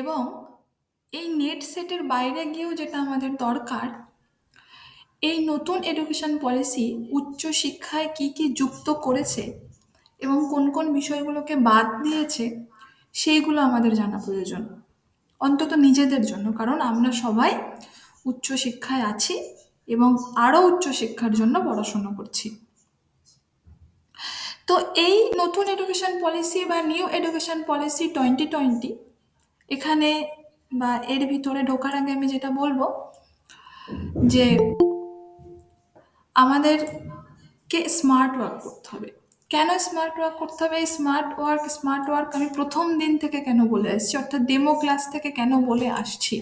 এবং এই নেট সেটের বাইরে গিয়েও যেটা আমাদের দরকার, এই নতুন এডুকেশন পলিসি উচ্চ শিক্ষায় কি কি যুক্ত করেছে এবং কোন কোন বিষয়গুলোকে বাদ দিয়েছে, সেইগুলো আমাদের জানা প্রয়োজন, অন্তত নিজেদের জন্য। কারণ আমরা সবাই উচ্চ শিক্ষায় আছি এবং আরও উচ্চ শিক্ষার জন্য পড়াশোনা করছি। তো এই নতুন এডুকেশন পলিসি বা নিউ এডুকেশন পলিসি 2020, এখানে বা এর ভিতরে ঢোকার আগে আমি যেটা বলবো যে আমাদেরকে স্মার্ট ওয়ার্ক করতে হবে। কেন স্মার্ট ওয়ার্ক করতে হবে? এই স্মার্ট ওয়ার্ক আমি প্রথম দিন থেকে কেন বলে আসছি, অর্থাৎ ডেমো ক্লাস থেকে কেন বলে আসছি,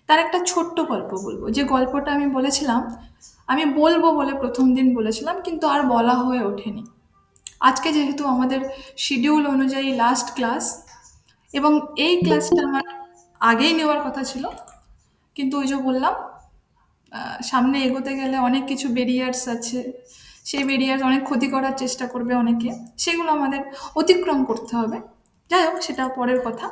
তার একটা ছোট্ট গল্প বলবো। যে গল্পটা আমি বলেছিলাম, আমি বলবো বলে প্রথম দিন বলেছিলাম, কিন্তু আর বলা হয়ে ওঠেনি। আজকে যেহেতু আমাদের শিডিউল অনুযায়ী লাস্ট ক্লাস, এবং এই ক্লাসটা আমার আগেই নেওয়ার কথা ছিল, কিন্তু ওই যে বললাম, সামনে এগোতে গেলে অনেক কিছু ব্যারিয়ার্স আছে, সেই ব্যারিয়ার্স অনেক ক্ষতি করার চেষ্টা করবে অনেকে, সেগুলো আমাদের অতিক্রম করতে হবে। যাই হোক, সেটা পরের কথা।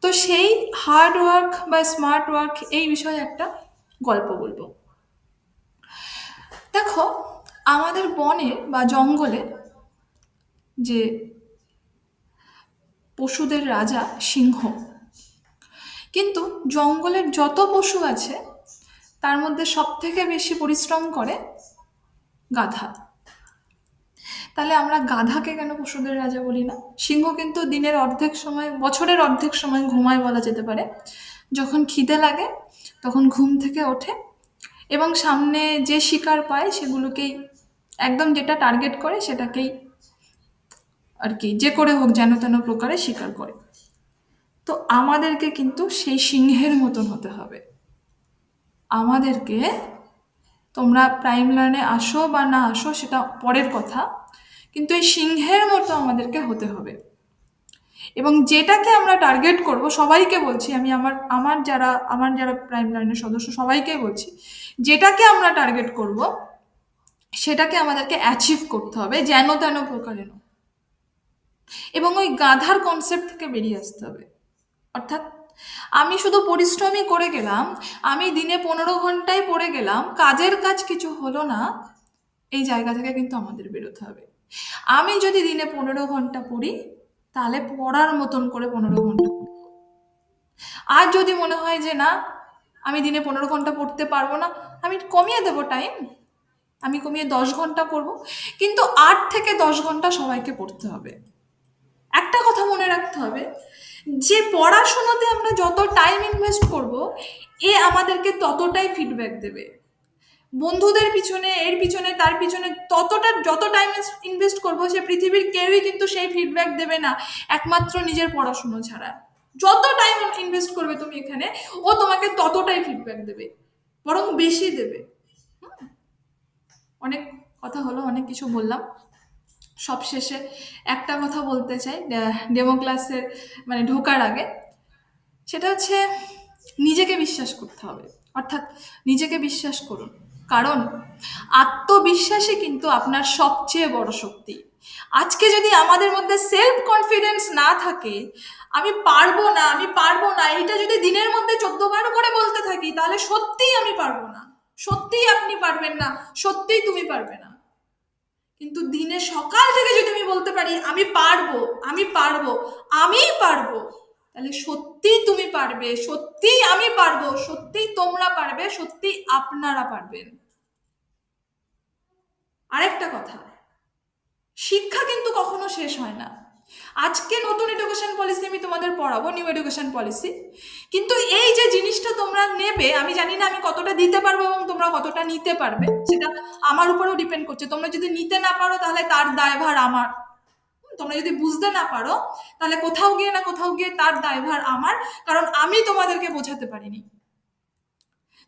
তো সেই হার্ড ওয়ার্ক বা স্মার্ট ওয়ার্ক এই বিষয়ে একটা গল্প বলবো। দেখো, আমাদের বনে বা জঙ্গলে যে পশুদের রাজা সিংহ, কিন্তু জঙ্গলের যত পশু আছে তার মধ্যে সব থেকে বেশি পরিশ্রম করে গাধা। তাহলে আমরা গাধাকে কেন পশুদের রাজা বলি না? সিংহ কিন্তু দিনের অর্ধেক সময়, বছরের অর্ধেক সময় ঘুমায় বলা যেতে পারে। যখন খিদে লাগে তখন ঘুম থেকে ওঠে এবং সামনে যে শিকার পায় সেগুলোকেই, একদম যেটা টার্গেট করে সেটাকেই আর কি, যে করে হোক যেন তেন প্রকারে শিকার করে। তো আমাদেরকে কিন্তু সেই সিংহের মতন হতে হবে। আমাদেরকে, তোমরা প্রাইম লার্নে আসো বা না আসো সেটা পরের কথা, কিন্তু এই সিংহের মতো আমাদেরকে হতে হবে। এবং যেটাকে আমরা টার্গেট করব, সবাইকে বলছি আমি, আমার যারা প্রাইম লাইনের সদস্য সবাইকেই বলছি, যেটাকে আমরা টার্গেট করব সেটাকে আমাদেরকে অ্যাচিভ করতে হবে, যেন তেন প্রকারে নয়। এবং ওই গাধার কনসেপ্ট থেকে বেরিয়ে আসতে হবে। অর্থাৎ আমি শুধু পরিশ্রমই করে গেলাম, আমি দিনে 15 ঘন্টায় পড়ে গেলাম, কাজের কাজ কিছু হলো না, এই জায়গা থেকে কিন্তু আমাদের বেরোতে হবে। আমি যদি দিনে 15 ঘন্টা পড়ি, তাহলে পড়ার মতন করে 15 ঘন্টা পড়ি। আর যদি মনে হয় যে না, আমি দিনে 15 ঘন্টা পড়তে পারবো না, আমি কমিয়ে দেবো টাইম, আমি কমিয়ে 10 ঘন্টা করব। কিন্তু 8 থেকে 10 ঘন্টা সবাইকে পড়তে হবে। একটা কথা মনে রাখতে হবে, যে পড়াশোনাতে আমরা যত টাইম ইনভেস্ট করব, এ আমাদেরকে ততটাই ফিডব্যাক দেবে। বন্ধুদের পিছনে, এর পিছনে, তার পিছনে ততটা যত টাইম ইনভেস্ট করবো, সে পৃথিবীর কেউই কিন্তু সেই ফিডব্যাক দেবে না, একমাত্র নিজের পড়াশুনো ছাড়া। যত টাইম ইনভেস্ট করবে তুমি এখানে, ও তোমাকে ততটাই ফিডব্যাক দেবে, বরং বেশি দেবে। অনেক কথা হলো, অনেক কিছু বললাম। সবশেষে একটা কথা বলতে চাই, ডেমো ক্লাসের মানে ঢোকার আগে, সেটা হচ্ছে নিজেকে বিশ্বাস করতে হবে। অর্থাৎ নিজেকে বিশ্বাস করুন, কারণ আত্মবিশ্বাসই কিন্তু আপনার সবচেয়ে বড় শক্তি। আজকে যদি আমাদের মধ্যে সেলফ কনফিডেন্স না থাকে, আমি পারবো না, আমি পারবো না, এইটা যদি দিনের মধ্যে 14 বার করে বলতে থাকি, তাহলে সত্যিই আমি পারবো না, সত্যিই আপনি পারবেন না, সত্যিই তুমি পারবে না। কিন্তু দিনে সকাল থেকে যদি আমি বলতে পারি আমি পারবো, আমি পারবো, আমিই পারবো, তাহলে সত্যিই তুমি পারবে, সত্যিই আমি পারবো, সত্যিই তোমরা পারবে, সত্যিই আপনারা পারবেন। আরেকটা কথা, শিক্ষা কিন্তু কখনো শেষ হয় না। আজকে নতুন এডুকেশন পলিসি আমি তোমাদের পড়াবো, নিউ এডুকেশন পলিসি, কিন্তু এই যে জিনিসটা তোমরা নেবে, আমি জানি না আমি কতটা দিতে পারবো এবং তোমরা কতটা নিতে পারবে, সেটা আমার উপরেও ডিপেন্ড করছে। তোমরা যদি নিতে না পারো, তাহলে তার দায়ভার আমার। তোমরা যদি বুঝতে না পারো, তাহলে কোথাও গিয়ে না কোথাও গিয়ে তার দায়ভার আমার, কারণ আমি তোমাদেরকে বোঝাতে পারিনি।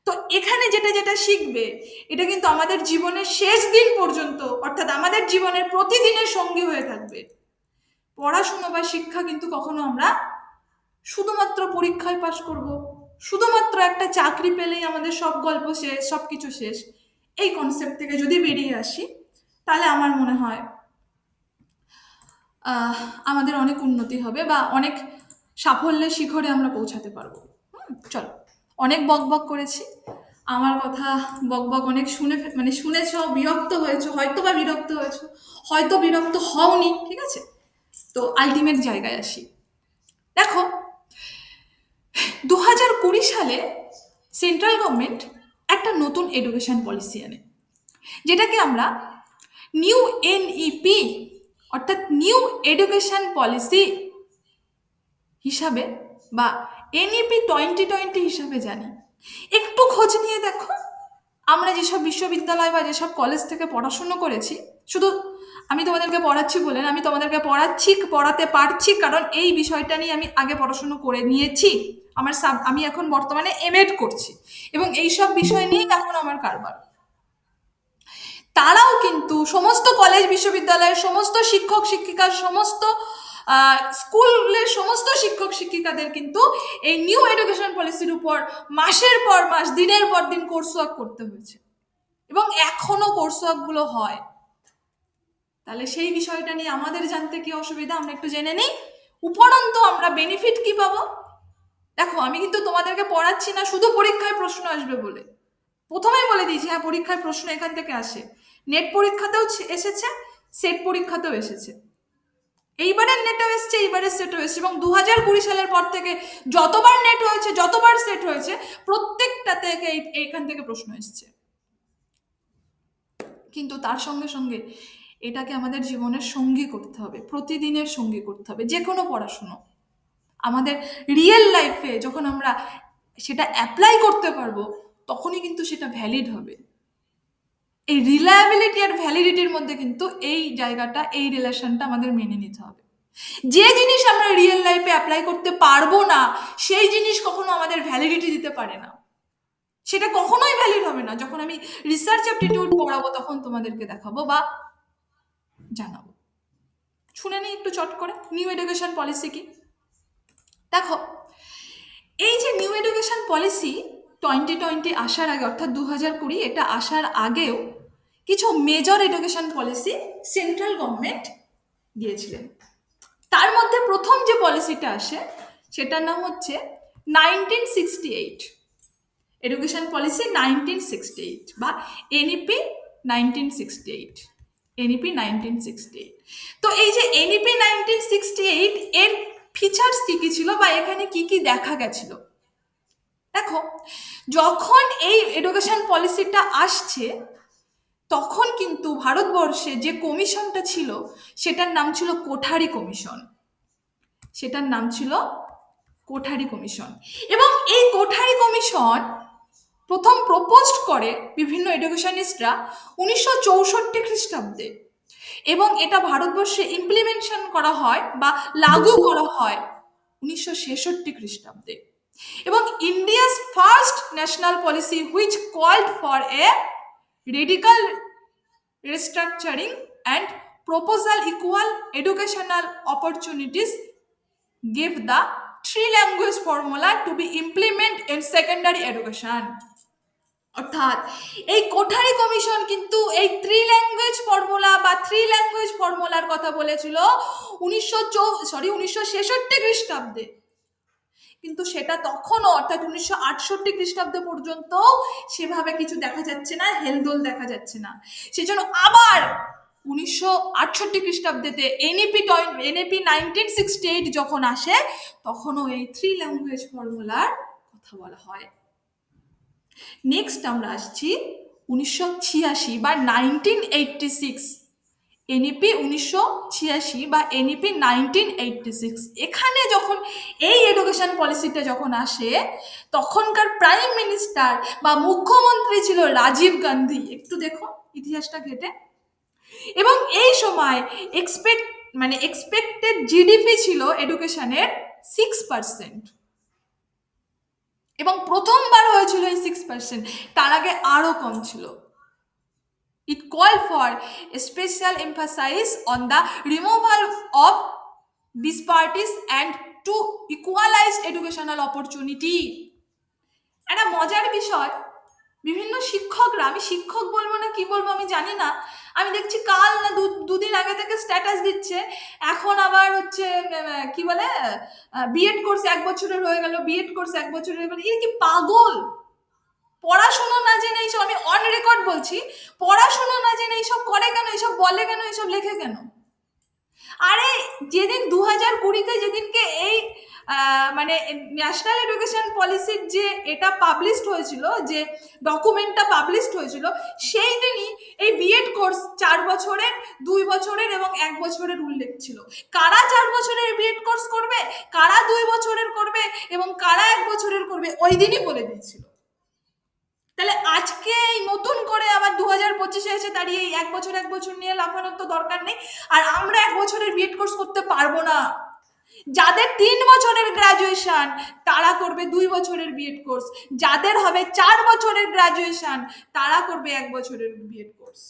তো এখানে যেটা যেটা শিখবে, এটা কিন্তু আমাদের জীবনের শেষ দিন পর্যন্ত, অর্থাৎ আমাদের জীবনের প্রতিদিনের সঙ্গী হয়ে থাকবে। পড়াশুনো বা শিক্ষা কিন্তু কখনো আমরা শুধুমাত্র পরীক্ষায় পাশ করব, শুধুমাত্র একটা চাকরি পেলেই আমাদের সব গল্প শেষ, সব কিছু শেষ, এই কনসেপ্ট থেকে যদি বেরিয়ে আসি, তাহলে আমার মনে হয় আহ, আমাদের অনেক উন্নতি হবে বা অনেক সাফল্যের শিখরে আমরা পৌঁছাতে পারবো। চলো, অনেক বক বক করেছি। আমার কথা বক বক অনেক মানে শুনেছ, বিরক্ত হয়েছো, হয়তো বা বিরক্ত হয়েছো, হয়তো বিরক্ত হওনি, ঠিক আছে? তো আলটিমেট জায়গায় আসি। দেখো, 2020 সালে সেন্ট্রাল গভর্নমেন্ট একটা নতুন এডুকেশন পলিসি আনে, যেটাকে আমরা নিউ এনইপি অর্থাৎ নিউ এডুকেশন পলিসি হিসাবে বা এনইপি 2020 হিসাবে জানি। একটু খোঁজ নিয়ে দেখো, আমরা যেসব বিশ্ববিদ্যালয় বা যেসব কলেজ থেকে পড়াশুনো করেছি, শুধু আমি তোমাদেরকে পড়াচ্ছি বলে না, আমি তোমাদেরকে পড়াতে পারছি কারণ এই বিষয়টা নিয়ে আমি আগে পড়াশুনো করে নিয়েছি। আমি এখন বর্তমানে এমএড করছি এবং এইসব বিষয় নিয়েই এখন আমার কারবার। তারাও কিন্তু সমস্ত কলেজ বিশ্ববিদ্যালয়ের সমস্ত শিক্ষক শিক্ষিকা, সমস্ত স্কুলের সমস্ত শিক্ষক শিক্ষিকাদের কিন্তু এই নিউ এডুকেশন পলিসির উপর মাসের পর মাস, দিনের পর দিন কোর্স ওয়ার্ক করতে হয়েছে এবং এখনো কোর্স ওয়ার্কগুলো হয়। তাহলে সেই বিষয়টা নিয়ে আমাদের জানতে কি অসুবিধা, আমরা একটু জেনে নিই। উপরন্তু আমরা বেনিফিট কি পাবো? দেখো, আমি কিন্তু তোমাদেরকে পড়াচ্ছি না শুধু পরীক্ষায় প্রশ্ন আসবে বলে। প্রথমেই বলে দিয়েছি, হ্যাঁ, পরীক্ষায় প্রশ্ন এখান থেকে আসে। নেট পরীক্ষাতেও এসেছে, সেট পরীক্ষাতেও এসেছে, এইবারের নেটও এসছে, এইবারের সেটও এসছে, এবং 2020 সালের পর থেকে যতবার নেট হয়েছে, যতবার সেট হয়েছে, প্রত্যেকটা থেকে এইখান থেকে প্রশ্ন এসছে। কিন্তু তার সঙ্গে সঙ্গে এটাকে আমাদের জীবনের সঙ্গী করতে হবে, প্রতিদিনের সঙ্গী করতে হবে। যে কোনো পড়াশুনো আমাদের রিয়েল লাইফে যখন আমরা সেটা অ্যাপ্লাই করতে পারবো, তখনই কিন্তু সেটা ভ্যালিড হবে। এই রিলায়াবিলিটি আর ভ্যালিডিটির মধ্যে কিন্তু এই জায়গাটা, এই রিলেশনটা আমাদের মেনে নিতে হবে। যে জিনিস আমরা রিয়েল লাইফে অ্যাপ্লাই করতে পারবো না, সেই জিনিস কখনো আমাদের ভ্যালিডিটি দিতে পারে না, সেটা কখনোই ভ্যালিড হবে না। যখন আমি রিসার্চ অ্যাপটিটিউড পড়াবো তখন তোমাদেরকে দেখাবো বা জানাবো। শুনে নিই একটু চট করে নিউ এডুকেশন পলিসি কি। দেখো, এই যে নিউ এডুকেশন পলিসি 2020 আসার আগে, অর্থাৎ 2020 এটা আসার আগেও কিছু major education policy central government দিয়েছিলেন। তার মধ্যে প্রথম যে পলিসিটা আসে সেটার নাম হচ্ছে 1968 এডুকেশন পলিসি 1968 বা এনইপি 1968। এনইপি 1968। তো এই যে এনইপি 1968 এর ফিচার্স কি কি ছিল বা এখানে কি কি দেখা গেছিল? দেখো, যখন এই এডুকেশন পলিসিটা আসছে তখন কিন্তু ভারতবর্ষে যে কমিশনটা ছিল সেটার নাম ছিল কোঠারি কমিশন। সেটার নাম ছিল কোঠারি কমিশন। এবং এই কোঠারি কমিশন প্রথম প্রপোজড করে বিভিন্ন এডুকেশনিস্টরা 1964 খ্রিস্টাব্দে, এবং এটা ভারতবর্ষে ইমপ্লিমেন্টেশন করা হয় বা লাগু করা হয় 1966 খ্রিস্টাব্দে। এবং India's first national policy which called for a radical restructuring and proposal equal educational opportunities give the three language formula to be implemented in secondary education। অর্থাৎ এই কোঠারি কমিশন কিন্তু এই থ্রি ল্যাঙ্গুয়েজ ফর্মুলার কথা বলেছিল 1966 খ্রিস্টাব্দে। কিন্তু সেটা তখনও, অর্থাৎ 1968 খ্রিস্টাব্দ পর্যন্ত সেভাবে কিছু দেখা যাচ্ছে না, হেলদোল দেখা যাচ্ছে না। সেজন্য আবার 1968 খ্রিস্টাব্দেতে এনইপি 1968 যখন আসে, তখনও এই থ্রি ল্যাঙ্গুয়েজ ফর্মুলার কথা বলা হয়। নেক্সট আমরা আসছি 1986 বা 1986, এনইপি 1986 বা এনইপি 1986। এখানে যখন এই এডুকেশন পলিসিটা যখন আসে, তখনকার প্রাইম মিনিস্টার বা মুখ্যমন্ত্রী ছিল রাজীব গান্ধী। একটু দেখো ইতিহাসটা ঘেটে। এবং এই সময় এক্সপেক্টেড জিডিপি ছিল এডুকেশনের 6%, এবং প্রথমবার হয়েছিল এই 6%, তার আগে আরো কম ছিল। It called for a special emphasis on the removal of disparities and to equalize educational opportunity। একটা মজার বিষয়, বিভিন্ন শিক্ষকরা, আমি শিক্ষক বলবো না কি বলবো আমি জানি না, আমি দেখছি কাল না দুদিন আগে থেকে স্ট্যাটাস দিচ্ছে, এখন আবার হচ্ছে কি বলে বিএড কোর্স 1 বছরের হয়ে গেল, বিএড কোর্স 1 বছরের হয়ে গেল। এ কি পাগল? পড়াশুনো না জেনে এইসব, আমি অন রেকর্ড বলছি, পড়াশুনো না জেনে এইসব করে কেন, এইসব বলে কেন, এইসব লেখে কেন? আরে যেদিন 2020-তে যেদিনকে এই মানে ন্যাশনাল এডুকেশন পলিসির যে এটা পাবলিশড হয়েছিল, যে ডকুমেন্টটা পাবলিশড হয়েছিল, সেই দিনই এই বিএড কোর্স 4 বছরের, 2 বছরের এবং 1 বছরের উল্লেখ ছিল। কারা 4 বছরের বিএড কোর্স করবে, কারা 2 বছরের করবে এবং কারা 1 বছরের করবে, ওই দিনই বলে দিয়েছিল। তাহলে আজকে এই নতুন করে আবার 2025-এ এসে দাঁড়িয়ে এই 1 বছর নিয়ে লাফানোর তো দরকার নেই। আর আমরা 1 বছরের বিএড কোর্স করতে পারবো না। যাদের 3 বছরের গ্রাজুয়েশন তারা করবে 2 বছরের বিএড কোর্স, যাদের হবে 4 বছরের গ্রাজুয়েশন তারা করবে 1 বছরের বিএড কোর্স।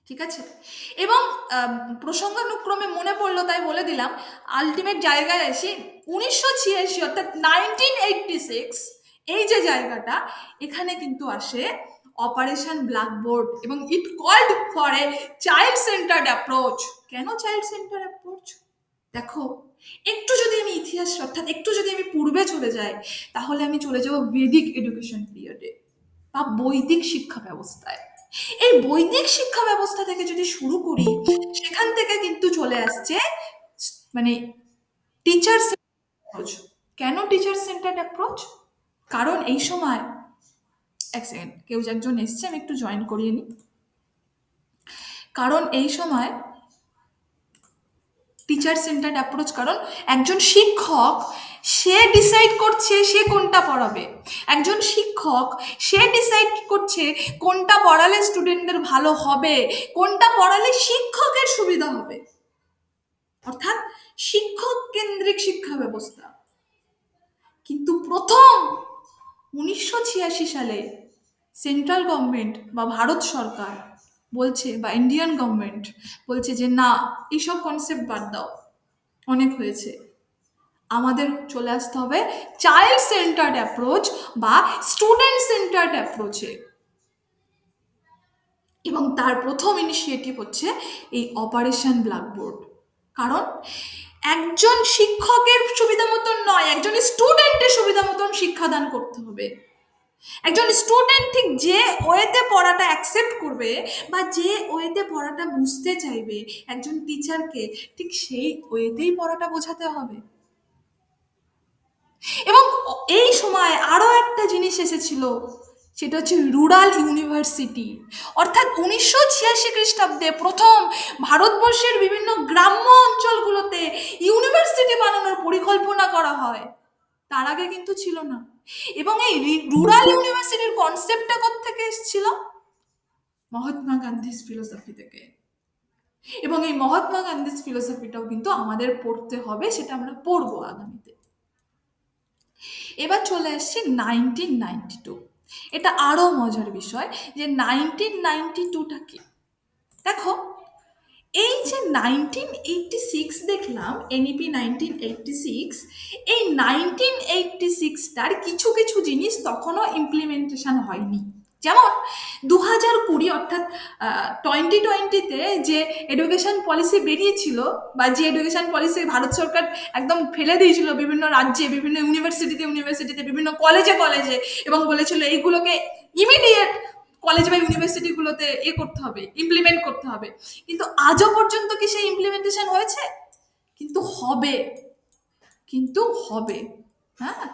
ঠিক আছে? এবং প্রসঙ্গানুক্রমে মনে পড়লো তাই বলে দিলাম, আলটিমেট জায়গায় আসি, 1986 অর্থাৎ 1986, এই যে জায়গাটা, এখানে কিন্তু আসে অপারেশন ব্ল্যাকবোর্ড, এবং it called for a child centred approach. কেন চাইল্ড সেন্টার্ড অ্যাপ্রোচ? দেখো, একটু যদি আমি ইতিহাস অর্থাৎ একটু যদি আমি পূর্বে চলে যাই, তাহলে আমি চলে যাব বেদিক এডুকেশন পিরিয়ডে বা বৈদিক শিক্ষা ব্যবস্থায়। এই বৈদিক শিক্ষা ব্যবস্থা থেকে যদি শুরু করি, সেখান থেকে কিন্তু চলে আসছে মানে টিচার অ্যাপ্রোচ। কেন টিচার সেন্টার্ড অ্যাপ্রোচ? কারণ এই সময়, এক সেকেন্ড, কেউ একজন এসছে, আমি একটু জয়েন করিয়ে নিই। কারণ এই সময় টিচার সেন্টার্ড অ্যাপ্রোচ, কারণ একজন শিক্ষক সে ডিসাইড করছে সে কোনটা পড়াবে। একজন শিক্ষক সে ডিসাইড করছে কোনটা পড়ালে স্টুডেন্টদের ভালো হবে, কোনটা পড়ালে শিক্ষকের সুবিধা হবে, অর্থাৎ শিক্ষক কেন্দ্রিক শিক্ষা ব্যবস্থা। কিন্তু প্রথম 1986 সালে সেন্ট্রাল গভর্নমেন্ট বা ভারত সরকার বলছে, বা ইন্ডিয়ান গভর্নমেন্ট বলছে যে না, এইসব কনসেপ্ট বাদ দাও, অনেক হয়েছে, আমাদের চলে আসতে হবে চাইল্ড সেন্টার্ড অ্যাপ্রোচ বা স্টুডেন্ট সেন্টার্ড অ্যাপ্রোচে। এবং তার প্রথম ইনিশিয়েটিভ হচ্ছে এই অপারেশন ব্ল্যাকবোর্ড। কারণ একজন শিক্ষকের সুবিধা মতন নয়, একজন স্টুডেন্টের সুবিধা মতন শিক্ষাদান করতে হবে। একজন স্টুডেন্ট ঠিক যে ওয়েতে পড়াটা অ্যাকসেপ্ট করবে বা যে ওয়েতে পড়াটা বুঝতে চাইবে, একজন টিচারকে ঠিক সেই ওয়েতেই পড়াটা বোঝাতে হবে। এবং এই সময় আরও একটা জিনিস এসেছিল, সেটা হচ্ছে রুরাল ইউনিভার্সিটি। অর্থাৎ 1986 খ্রিস্টাব্দে প্রথম ভারতবর্ষের বিভিন্ন গ্রাম্য অঞ্চলগুলোতে ইউনিভার্সিটি বানানোর পরিকল্পনা করা হয়, তার আগে কিন্তু ছিল না। এবং এই রুরাল ইউনিভার্সিটির কনসেপ্টটা কোত্থেকে এসেছিল? মহাত্মা গান্ধীর ফিলোসফি থেকে। এবং এই মহাত্মা গান্ধীর ফিলোসফিটাও কিন্তু আমাদের পড়তে হবে, সেটা আমরা পড়বো আগামীতে। এবার চলে আসছি 1992। এটা আরও মজার বিষয় যে 1992টা কি। দেখো, এই যে 1986 দেখলাম, এনইপি 1986, এই 1986টার কিছু কিছু জিনিস তখনও ইমপ্লিমেন্টেশন হয়নি। যেমন 2020 অর্থাৎ 2020-তে যে এডুকেশন পলিসি বেরিয়েছিল, বা যে এডুকেশন পলিসি ভারত সরকার একদম ফেলে দিয়েছিল বিভিন্ন রাজ্যে, বিভিন্ন ইউনিভার্সিটিতে, বিভিন্ন কলেজে, এবং বলেছিল এইগুলোকে ইমিডিয়েট কলেজ বা ইউনিভার্সিটিগুলোতে করতে হবে, ইমপ্লিমেন্ট করতে হবে। কিন্তু আজও পর্যন্ত কি সেই ইমপ্লিমেন্টেশন হয়েছে? কিন্তু হবে, হ্যাঁ।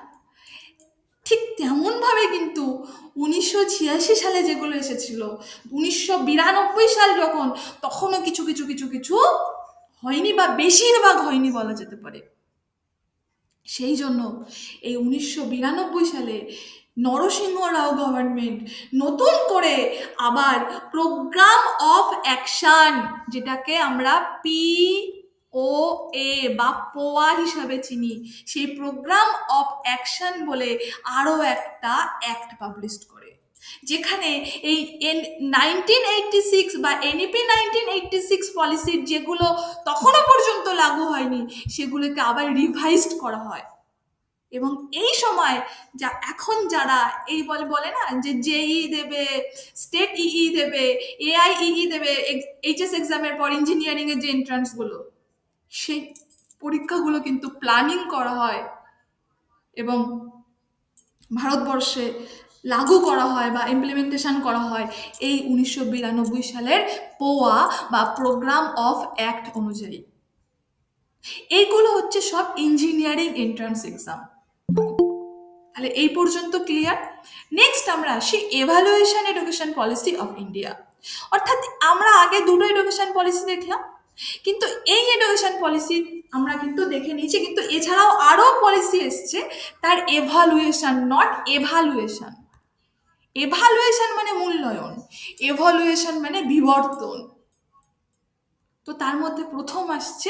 ঠিক তেমনভাবে কিন্তু 1986 সালে যেগুলো এসেছিল, 1992 সাল যখন, তখনও কিছু কিছু কিছু কিছু হয়নি, বা বেশিরভাগ হয়নি বলা যেতে পারে। সেই জন্য এই 1992 সালে নরসিংহ রাও গভর্নমেন্ট নতুন করে আবার প্রোগ্রাম অফ অ্যাকশন, যেটাকে আমরা POA বা পোয়া হিসাবে চিনি, সেই প্রোগ্রাম অফ অ্যাকশন বলে আরও একটা অ্যাক্ট পাবলিশ করে, যেখানে এই 1986 বা এনইপি 1986 পলিসির যেগুলো তখনও পর্যন্ত লাগু হয়নি, সেগুলোকে আবার রিভাইজড করা হয়। এবং এই সময় এখন যারা এই বলে না যে জেই দেবে, স্টেট ইই দেবে, এআইই দেবে, এইচএস এক্সামের পর ইঞ্জিনিয়ারিং এর যে এন্ট্রান্স গুলো, সেই পরীক্ষাগুলো কিন্তু প্ল্যানিং করা হয় এবং ভারতবর্ষে লাগু করা হয় বা ইমপ্লিমেন্টেশন করা হয় এই 1992 সালের পোয়া বা প্রোগ্রাম অফ অ্যাক্ট অনুযায়ী। এইগুলো হচ্ছে সব ইঞ্জিনিয়ারিং এন্ট্রান্স এক্সাম। তাহলে এই পর্যন্ত ক্লিয়ার। নেক্সট আমরা আসি evaluation education policy of India. অর্থাৎ আমরা আগে দুটো এডুকেশন পলিসি দেখলাম, কিন্তু এই এডুকেশন পলিসি আমরা কিন্তু দেখে নিয়েছি, কিন্তু এছাড়াও আরও পলিসি এসছে তার এভালুয়েশন, নট এভালুয়েশন। এভালুয়েশন মানে মূল্যায়ন, এভালুয়েশন মানে বিবর্তন। তো তার মধ্যে প্রথম আসছে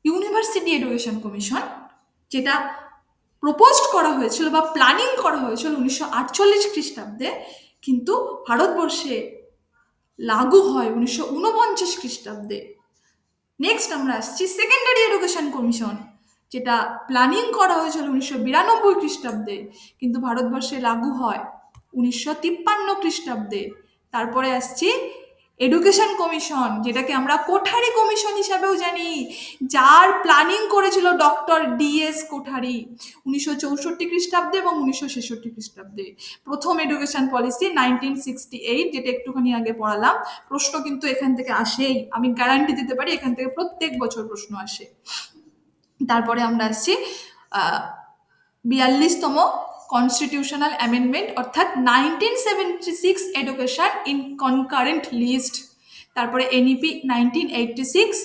ইউনিভার্সিটি এডুকেশন কমিশন, যেটা প্রপোজড করা হয়েছিল বা প্ল্যানিং করা হয়েছিল 1948 খ্রিস্টাব্দে, কিন্তু ভারতবর্ষে লাগু হয় 1949 খ্রিস্টাব্দে। নেক্সট আমরা আসছি সেকেন্ডারি এডুকেশন কমিশন, যেটা প্ল্যানিং করা হয়েছিল 1992 খ্রিস্টাব্দে, কিন্তু ভারতবর্ষে লাগু হয় 1953 খ্রিস্টাব্দে। তারপরে আসছি এডুকেশন কমিশন, যেটাকে আমরা কোঠারি কমিশন হিসাবেও জানি, যার প্ল্যানিং করেছিল ডক্টর ডিএস কোঠারি 1964 খ্রিস্টাব্দে এবং 1966 খ্রিস্টাব্দে। প্রথম এডুকেশন পলিসি 1968, যেটা একটুখানি আগে পড়ালাম। প্রশ্ন কিন্তু এখান থেকে আসেই, আমি গ্যারান্টি দিতে পারি এখান থেকে প্রত্যেক বছর প্রশ্ন আসে। তারপরে আমরা আসছি 42তম কনস্টিটিউশনাল অ্যামেন্ডমেন্ট, অর্থাৎ 1976 এডুকেশন ইন কনকারেন্ট লিস্ট। তারপরে এনইপি 1986।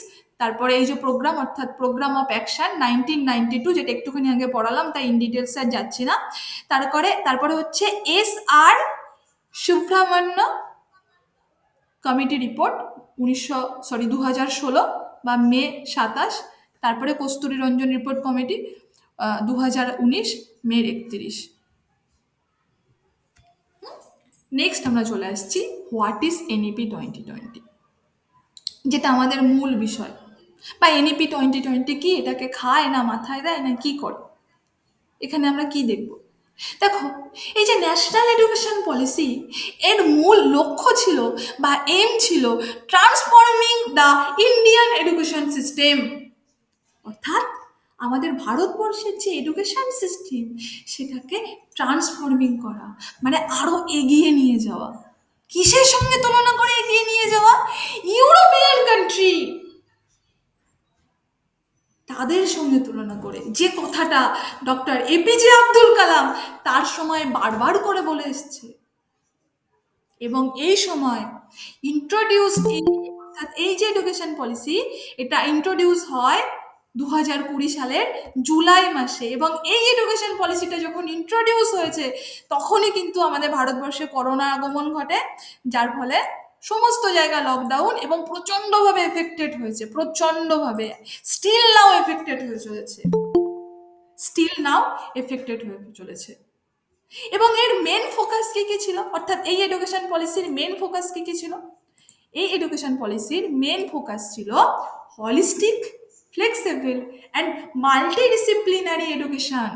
তারপরে এই যে প্রোগ্রাম, অর্থাৎ প্রোগ্রাম অফ অ্যাকশন 1992, যেটা একটুখানি আগে পড়ালাম, তাই ইন ডিটেলস আর যাচ্ছি না। তারপরে হচ্ছে SR সুব্রহ্মণ্য কমিটি রিপোর্ট 2016 বা মে 27। তারপরে কস্তুরী রঞ্জন রিপোর্ট কমিটি 2019 মে 31। নেক্সট আমরা চলে আসছি হোয়াট ইজ এনইপি 2020, যেটা আমাদের মূল বিষয়। বা এনইপি 2020 কি, এটাকে খায় না মাথায় দেয় না কি করে, এখানে আমরা কি দেখব? দেখো, এই যে ন্যাশনাল এডুকেশন পলিসি, এর মূল লক্ষ্য ছিল বা এম ছিল transforming the Indian education system. অর্থাৎ আমাদের ভারতবর্ষের যে এডুকেশন সিস্টেম, সেটাকে ট্রান্সফর্মিং করা, মানে আরো এগিয়ে নিয়ে যাওয়া। কিসের সঙ্গে তুলনা করে এগিয়ে নিয়ে যাওয়া? ইউরোপিয়ান কান্ট্রি, তাদের সঙ্গে তুলনা করে। যে কথাটা ডক্টর এপিজে আব্দুল কালাম তার সময় বারবার করে বলে এসছে। এবং এই সময় ইন্ট্রোডিউস, অর্থাৎ এই যে এডুকেশন পলিসি, এটা ইন্ট্রোডিউস হয় 2020 সালের জুলাই মাসে। এবং এই এডুকেশন পলিসিটা যখন ইন্ট্রোডিউস হয়েছে, তখনই কিন্তু আমাদের ভারতবর্ষে করোনার আগমন ঘটে, যার ফলে সমস্ত জায়গা লকডাউন এবং প্রচণ্ডভাবে এফেক্টেড হয়েছে, প্রচণ্ডভাবে। স্টিল নাও এফেক্টেড হয়ে চলেছে, স্টিল নাও এফেক্টেড হয়ে চলেছে। এবং এর মেন ফোকাস কি কি ছিল, অর্থাৎ এই এডুকেশন পলিসির মেন ফোকাস কি কি ছিল? এই এডুকেশন পলিসির মেন ফোকাস ছিল holistic, flexible and multidisciplinary education.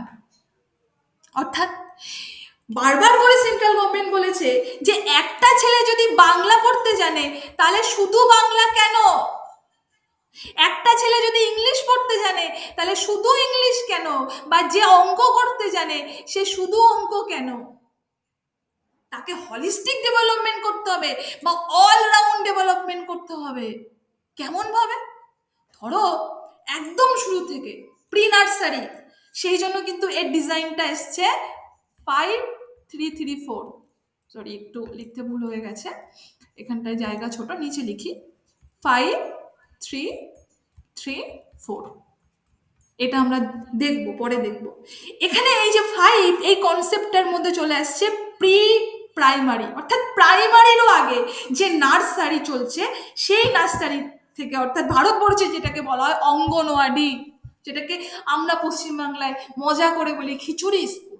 অর্থাৎ বারবার করে সেন্ট্রাল গভর্নমেন্ট বলেছে যে একটা ছেলে যদি বাংলা পড়তে জানে, তাহলে শুধু বাংলা কেন? একটা ছেলে যদি ইংলিশ পড়তে জানে, তাহলে শুধু ইংলিশ কেন? বা যে অঙ্ক করতে জানে, সে শুধু অঙ্ক কেন? তাকে হলিস্টিক ডেভেলপমেন্ট করতে হবে বা অলরাউন্ড ডেভেলপমেন্ট করতে হবে। কেমন ভাবে? ধরো একদম শুরু থেকে প্রি নার্সারি, সেই জন্য কিন্তু এর ডিজাইনটা এসছে 5334। সরি, একটু লিখতে ভুল হয়ে গেছে, এখানটায় জায়গা ছোট, নিচে লিখি 5334। এটা আমরা দেখব, পরে দেখব। এখানে এই যে 5, এই কনসেপ্টের মধ্যে চলে আসছে প্রি প্রাইমারি, অর্থাৎ প্রাইমারিরও আগে যে নার্সারি চলছে, সেই নার্সারি থেকে, অর্থাৎ ভারতবর্ষে যেটাকে বলা হয় অঙ্গনওয়াড়ি, যেটাকে আমরা পশ্চিমবাংলায় মজা করে বলি খিচুড়ি স্কুল।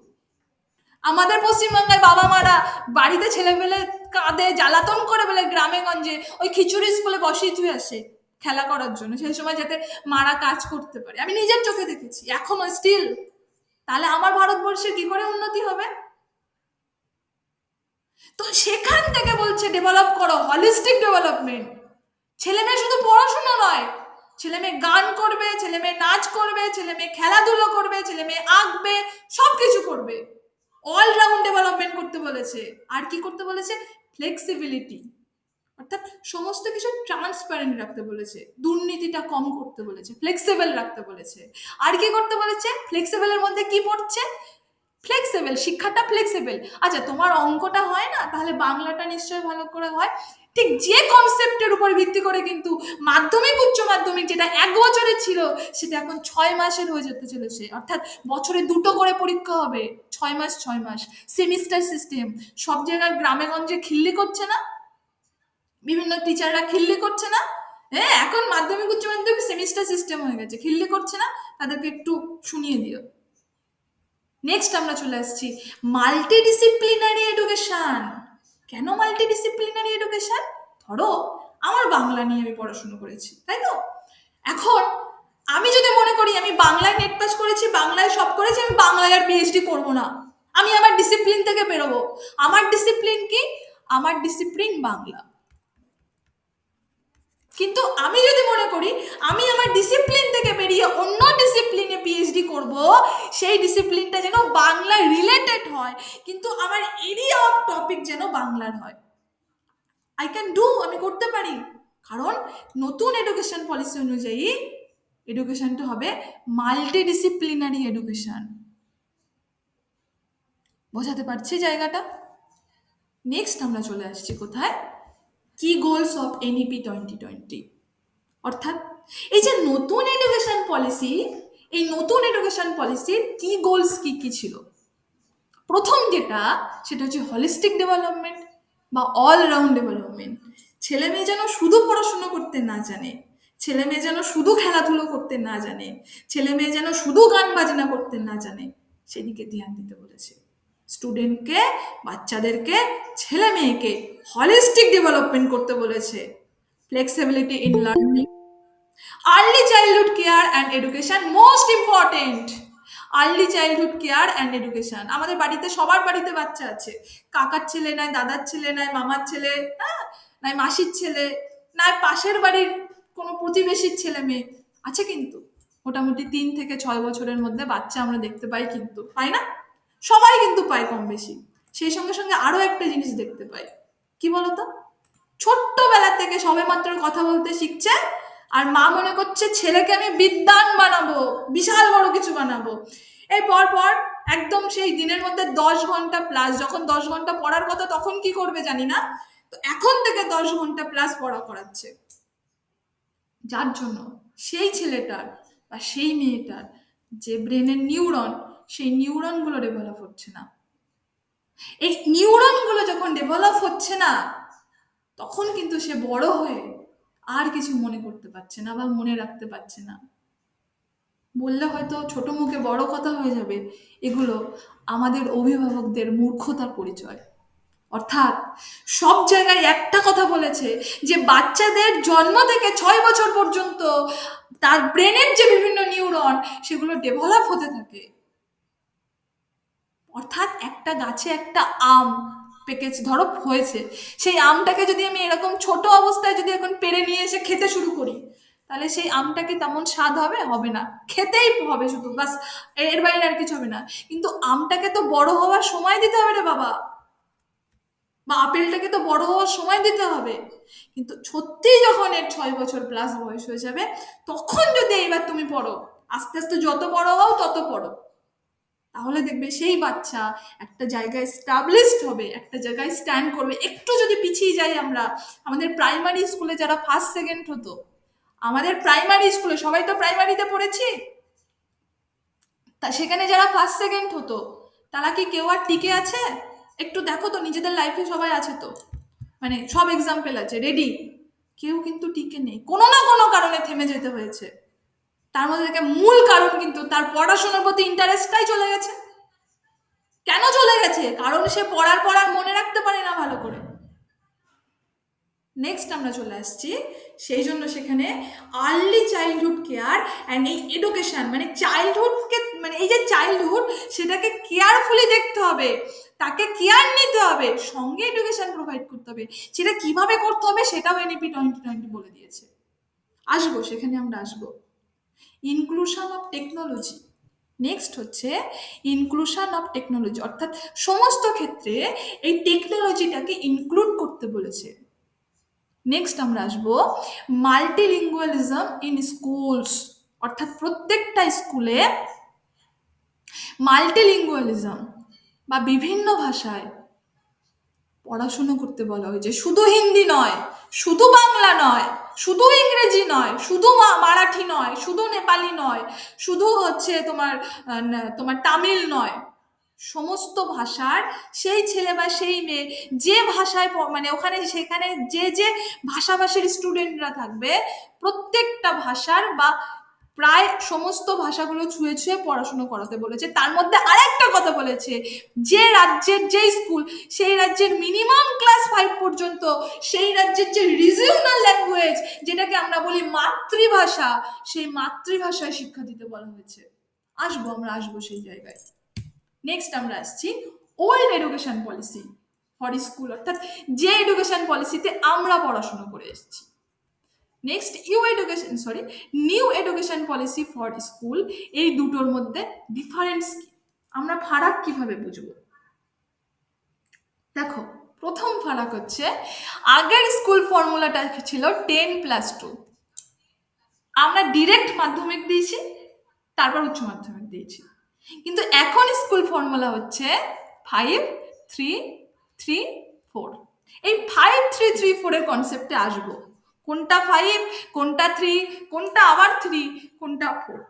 আমাদের পশ্চিমবাংলায় বাবা মারা বাড়িতে ছেলেমেলে কাঁদে, জ্বালাতন করে বলে গ্রামে গঞ্জে ওই খিচুড়ি স্কুলে বসিয়ে তুই আসে খেলা করার জন্য, সেই সময় যাতে মারা কাজ করতে পারে। আমি নিজের চোখে দেখেছি, এখনো স্টিল তাহলে আমার ভারতবর্ষের কি করে উন্নতি হবে? তো সেখান থেকে বলছে ডেভেলপ করো, হলিস্টিক ডেভেলপমেন্ট। ছেলে মেয়ে শুধু পড়াশোনা নয়, ছেলে মেয়ে গান করবে, ছেলে মেয়ে নাচ করবে, ছেলে মেয়ে খেলাধুলো করবে, ছেলে মেয়ে আঁকবে, সবকিছু করবে। অলরাউন্ড ডেভেলপমেন্ট করতে বলেছে। আর কি করতে বলেছে? ফ্লেক্সিবিলিটি, অর্থাৎ সমস্ত কিছু ট্রান্সপারেন্ট রাখতে বলেছে, দুর্নীতিটা কম করতে বলেছে, ফ্লেক্সিবল রাখতে বলেছে। আর কি করতে বলেছে? ফ্লেক্সিবলের মধ্যে কি পড়ছে? ফ্লেক্সিবল, শিক্ষাটা ফ্লেক্সিবল। আচ্ছা, তোমার অঙ্কটা হয় না, তাহলে বাংলাটা নিশ্চয়ই ভালো করে হয়। ঠিক যে কনসেপ্টের উপর ভিত্তি করে কিন্তু মাধ্যমিক উচ্চ মাধ্যমিক যেটা 1 বছরের ছিল সেটা এখন 6 মাসের হয়ে যেতে চলেছে। অর্থাৎ বছরে 2টো করে পরীক্ষা হবে, 6 মাস 6 মাস, সেমিস্টার সিস্টেম। সব জায়গায় গ্রামে গঞ্জে খিল্লি করছে না, বিভিন্ন টিচাররা খিল্লি করছে না? হ্যাঁ, এখন মাধ্যমিক উচ্চ মাধ্যমিক সেমিস্টার সিস্টেম হয়ে গেছে, খিল্লি করছে না? তাদেরকে একটু শুনিয়ে দিও। নেক্সট আমরা চলে আসছি মাল্টিডিসিপ্লিনারি এডুকেশন। কেন মাল্টিডিসিপ্লিনারি এডুকেশন? ধরো আমার বাংলা নিয়ে আমি পড়াশুনো করেছি, তাই তো? এখন আমি যদি মনে করি আমি বাংলায় নেট পাস করেছি, বাংলায় সব করেছি, আমি বাংলায় আর পিএইচডি করবো না, আমি আমার ডিসিপ্লিন থেকে বেরোবো। আমার ডিসিপ্লিন কি? আমার ডিসিপ্লিন বাংলা। কিন্তু আমি যদি মনে করি আমি আমার ডিসিপ্লিন থেকে বেরিয়ে অন্য ডিসিপ্লিনে পিএইচডি করব, সেই ডিসিপ্লিনটা যেন বাংলা রিলেটেড হয়, কিন্তু আমার এরিয়া অফ টপিক যেন বাংলার হয়, আই ক্যান ডু, আমি করতে পারি। কারণ নতুন এডুকেশন পলিসি অনুযায়ী এডুকেশনটা হবে মাল্টিডিসিপ্লিনারি এডুকেশন। বোঝাতে পারছি জায়গাটা? নেক্সট আমরা চলে আসছি কোথায়? কি গোলস অফ এনইপি 2020। অর্থাৎ এই যে নতুন এডুকেশন পলিসি, এই নতুন এডুকেশন পলিসির কি গোলস কি কি ছিল? প্রথম যেটা, সেটা হচ্ছে হলিস্টিক ডেভেলপমেন্ট বা অলরাউন্ড ডেভেলপমেন্ট। ছেলে মেয়ে যেন শুধু পড়াশুনো করতে না জানে, ছেলে মেয়ে যেন শুধু খেলাধুলো করতে না জানে, ছেলে মেয়ে যেন শুধু গান বাজনা করতে না জানে, সেদিকে ধ্যান দিতে বলেছে। স্টুডেন্টকে, বাচ্চাদেরকে, ছেলে মেয়েকে হলিস্টিক ডেভেলপমেন্ট করতে বলেছে। Flexibility in learning, early childhood care and education most important. Early childhood care and education. আমাদের বাড়িতে, সবার বাড়িতে বাচ্চা আছে, কাকার ছেলে নয় দাদার ছেলে নয় মামার ছেলে, হ্যাঁ, নয় মাসির ছেলে, নয় পাশের বাড়ির কোনো প্রতিবেশীর ছেলে মেয়ে আছে। কিন্তু মোটামুটি 3 থেকে 6 বছরের মধ্যে বাচ্চা আমরা দেখতে পাই, কিন্তু পাই না? সবাই কিন্তু পায় কম বেশি। সেই সঙ্গে সঙ্গে আরো একটা জিনিস দেখতে পাই, কি বলতো? ছোট্টবেলা থেকে সবে মাত্র কথা বলতে শিখছে, আর মা মনে করছে ছেলেকে আমি বিদ্বান বানাবো, বিশাল বড় কিছু বানাবো। এই পর পর একদম সেই দিনের মধ্যে 10 ঘন্টা প্লাস, যখন 10 ঘন্টা পড়ার কথা তখন কি করবে জানি না, তো এখন থেকে 10 ঘন্টা প্লাস পড়া করাচ্ছে, যার জন্য সেই ছেলেটার বা সেই মেয়েটার যে ব্রেনের নিউরন, সেই নিউরনগুলো ডেভেলপ হচ্ছে না। এই নিউরনগুলো যখন ডেভেলপ হচ্ছে না, তখন কিন্তু সে বড় হয়ে আর কিছু মনে করতে পারছে না বা মনে রাখতে পারছে না। বললে হয়তো ছোট মুখে বড় কথা হয়ে যাবে, এগুলো আমাদের অভিভাবকদের মূর্খতার পরিচয়। অর্থাৎ সব জায়গায় একটা কথা বলেছে যে বাচ্চাদের জন্ম থেকে 6 বছর পর্যন্ত তার ব্রেনের যে বিভিন্ন নিউরন, সেগুলো ডেভেলপ হতে থাকে। অর্থাৎ একটা গাছে একটা আম পেকেছে, ধরো হয়েছে, সেই আমটাকে যদি আমি এরকম ছোট অবস্থায় যদি এখন পেরে নিয়ে এসে খেতে শুরু করি, তাহলে সেই আমটাকে তেমন স্বাদ হবে? হবে না, খেতেই হবে শুধু, বাস, এর বাইরে আর কিছু হবে না। কিন্তু আমটাকে তো বড় হওয়ার সময় দিতে হবে রে বাবা, বা আপেলটাকে তো বড় হওয়ার সময় দিতে হবে। কিন্তু সত্যি যখন এর 6 বছর প্লাস বয়স হয়ে যাবে, তখন যদি এইবার তুমি পড়ো, আস্তে আস্তে যত বড় হও তত পড়ো, তাহলে দেখবে সেই বাচ্চা একটা জায়গায় স্টাবলিশড হবে, একটা জায়গায় স্ট্যান্ড করবে। একটু যদি পিছিয়ে যাই আমরা, আমাদের প্রাইমারি স্কুলে যারা ফার্স্ট সেকেন্ড হতো, আমাদের প্রাইমারি স্কুলে, সবাই তো প্রাইমারিতে পড়েছি, তা সেখানে যারা ফার্স্ট সেকেন্ড হতো, তারা কি কেউ আর টিকে আছে? একটু দেখো তো নিজেদের লাইফে, সবাই আছে তো, মানে সব এক্সাম্পল আছে রেডি, কেউ কিন্তু টিকে নেই, কোনো না কোনো কারণে থেমে যেতে হয়েছে। তার মধ্যে থেকে মূল কারণ কিন্তু তার পড়াশোনার প্রতি ইন্টারেস্টটাই চলে গেছে। কেন চলে গেছে? কারণ সে পড়ার পড়ার মনে রাখতে পারে না ভালো করে। নেক্সট আমরা চলে আসছি সেই জন্য সেখানে আর্লি চাইল্ডহুড কেয়ার অ্যান্ড এই এডুকেশন, মানে চাইল্ডহুডকে, মানে এই যে চাইল্ডহুড সেটাকে কেয়ারফুলি দেখতে হবে, তাকে কেয়ার নিতে হবে, সঙ্গে এডুকেশন প্রোভাইড করতে হবে। সেটা কিভাবে করতে হবে সেটাও এনইপি 2020 বলে দিয়েছে। আসবো, সেখানে আমরা আসবো। ইনক্লুশন অফ টেকনোলজি, নেক্সট হচ্ছে ইনক্লুশন অফ টেকনোলজি, অর্থাৎ সমস্ত ক্ষেত্রে এই টেকনোলজিটাকে ইনক্লুড করতে বলেছে। নেক্সট আমরা আসবো মাল্টিলিঙ্গুয়ালিজম ইন স্কুলস, অর্থাৎ প্রত্যেকটা স্কুলে মাল্টিলিঙ্গুয়ালিজম বা বিভিন্ন ভাষায় পড়াশুনো করতে বলা হয়েছে। শুধু হিন্দি নয়, শুধু বাংলা নয়, শুধু ইংরেজি নয়, শুধু মারাঠি নয়, শুধু নেপালি নয়, শুধু হচ্ছে তোমার তামিল নয়, সমস্ত ভাষার সেই ছেলে বা সেই মেয়ে যে ভাষায় মানে ওখানে সেখানে যে যে ভাষাভাষীর স্টুডেন্টরা থাকবে, প্রত্যেকটা ভাষার বা প্রায় সমস্ত ভাষাগুলো ছুঁয়ে ছুঁয়ে পড়াশুনো করাতে বলেছে। তার মধ্যে আরেকটা কথা বলেছে, যে রাজ্যের যে স্কুল, সেই রাজ্যের মিনিমাম ক্লাস 5 পর্যন্ত সেই রাজ্যের যে রিজিওনাল ল্যাঙ্গুয়েজ, যেটাকে আমরা বলি মাতৃভাষা, সেই মাতৃভাষায় শিক্ষা দিতে বলা হয়েছে। আমরা আসবো সেই জায়গায়। নেক্সট আমরা আসছি old education policy for school, অর্থাৎ যে এডুকেশন পলিসিতে আমরা পড়াশোনা করে এসেছি। Next new education policy for school. এই দুটোর মধ্যে ডিফারেন্স কি, আমরা ফারাক কিভাবে বুঝবো? দেখো, প্রথম ফারাক হচ্ছে আগের স্কুল ফর্মুলাটা ছিল 10+2, আমরা ডিরেক্ট মাধ্যমিক দিয়েছি, তারপর উচ্চ মাধ্যমিক দিয়েছি। কিন্তু এখন স্কুল ফর্মুলা হচ্ছে 5-3-3-4। এই 5-3-3-4 এর কনসেপ্টে আসবো, কোনটা 5, কোনটা 3, কোনটা আবার 3, কোনটা 4।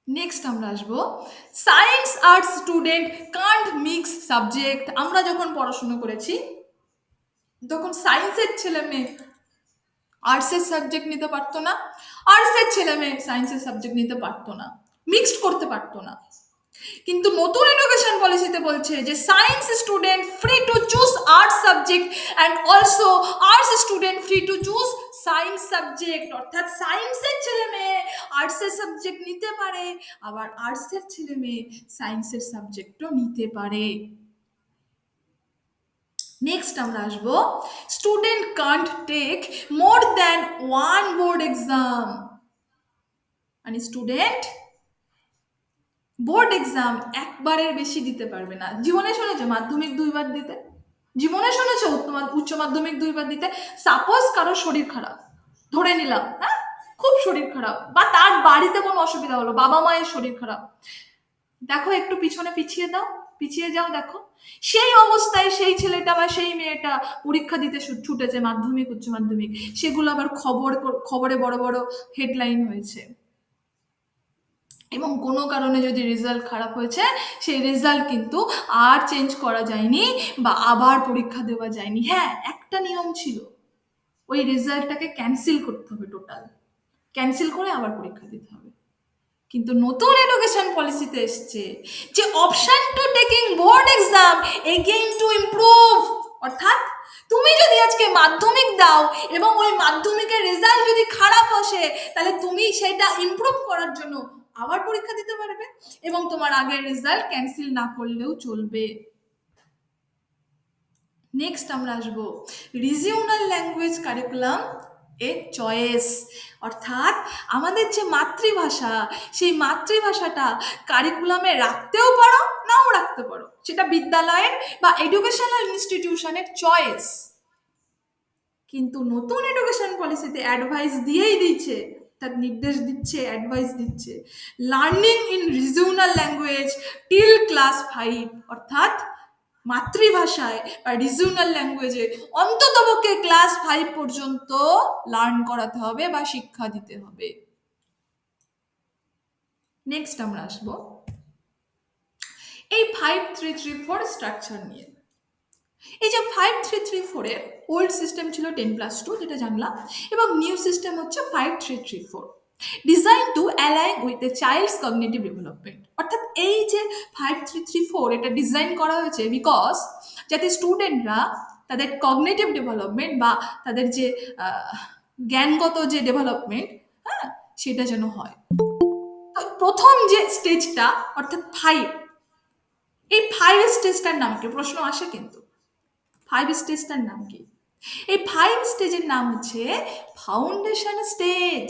নেক্সট আমরা আসবো science arts student can't mix subject. আমরা যখন পড়াশুনো করেছি তখন সায়েন্সের ছেলে মেয়ে আর্টসের সাবজেক্ট নিতে পারতো না, আর্টসের ছেলে মেয়ে সায়েন্সের সাবজেক্ট নিতে পারতো না, মিক্সড করতে পারতো না। কিন্তু নতুন এডুকেশন পলিসিতে বলছে যে science student free to choose arts subject and also arts student free to choose science subject, অর্থাৎ সায়েন্সের ছেলে মেয়ে আর্টসের সাবজেক্ট নিতে পারে, আবার আর্টসের ছেলে মেয়ে সায়েন্সের সাবজেক্টও নিতে পারে। নেক্সট আমরা আসবো student can't take more than one board exam, মানে স্টুডেন্ট বোর্ড এক্সাম একবারের বেশি দিতে পারবে না। জীবনে শুনেছো মাধ্যমিক 2বার দিতে? জীবনে শুনেছো উচ্চ মাধ্যমিক 2বার দিতে? সাপোজ কারো শরীর খারাপ, ধরে নিলাম, হ্যাঁ, খুব শরীর খারাপ, বা তার বাড়িতে কোনো অসুবিধা হলো, বাবা মায়ের শরীর খারাপ, দেখো একটু পিছনে পিছিয়ে যাও, দেখো সেই অবস্থায় সেই ছেলেটা বা সেই মেয়েটা পরীক্ষা দিতে ছুটেছে, মাধ্যমিক উচ্চ মাধ্যমিক, সেগুলো আবার খবরে বড় বড় হেডলাইন হয়েছে, এবং কোনো কারণে যদি রেজাল্ট খারাপ হয়েছে, সেই রেজাল্ট কিন্তু আর চেঞ্জ করা যায়নি বা আবার পরীক্ষা দেওয়া যায়নি। হ্যাঁ, একটা নিয়ম ছিল, ওই রেজাল্টটাকে ক্যান্সেল করতে হবে, টোটাল ক্যান্সেল করে আবার পরীক্ষা দিতে হবে। কিন্তু নতুন এডুকেশন পলিসিতে এসছে যে option to taking board exam again to improve, অর্থাৎ তুমি যদি আজকে মাধ্যমিক দাও এবং ওই মাধ্যমিকের রেজাল্ট যদি খারাপ আসে, তাহলে তুমি সেটা ইমপ্রুভ করার জন্য আবার পরীক্ষা দিতে পারবে এবং তোমার আগের রেজাল্ট ক্যান্সেল না করলেও চলবে। নেক্সট আমরা আসবো রিজিওনাল ল্যাঙ্গুয়েজ কারিকুলাম এর চয়েস, অর্থাৎ আমাদের যে মাতৃভাষা, সেই মাতৃভাষাটা কারিকুলামে রাখতেও পারো, নাও রাখতে পারো, সেটা বিদ্যালয়ের বা এডুকেশনাল ইনস্টিটিউশনের চয়েস। কিন্তু নতুন এডুকেশন পলিসিতে অ্যাডভাইস দিয়েই দিচ্ছে, তার নির্দেশ দিচ্ছে, অ্যাডভাইস দিচ্ছে, learning in regional language till class 5, অর্থাৎ মাতৃভাষায় বা রিজিওনাল ল্যাঙ্গুয়েজে অন্ততপক্ষে ক্লাস 5 পর্যন্ত লার্ন করাতে হবে বা শিক্ষা দিতে হবে। নেক্সট আমরা আসবো এই 5-3-3-4 স্ট্রাকচার নিয়ে। এই যে 5-3-3-4 এর ওল্ড সিস্টেম ছিল 10+2, যেটা জানলাম, এবং নিউ সিস্টেম হচ্ছে 5-3-3-4, design to align with the child's cognitive development. অর্থাৎ এই যে 5-3-3-4 এটা ডিজাইন করা হয়েছে বিকজ যাতে স্টুডেন্টরা তাদের কগনিটিভ ডেভেলপমেন্ট বা তাদের যে জ্ঞানগত যে ডেভেলপমেন্ট, হ্যাঁ, সেটা যেন হয়। তো প্রথম যে স্টেজটা অর্থাৎ 5, এই 5 স্টেজটার নাম কি? প্রশ্ন আসে কিন্তু 5 স্টেজটার নাম কি? এই 5 স্টেজের নাম হচ্ছে ফাউন্ডেশন স্টেজ।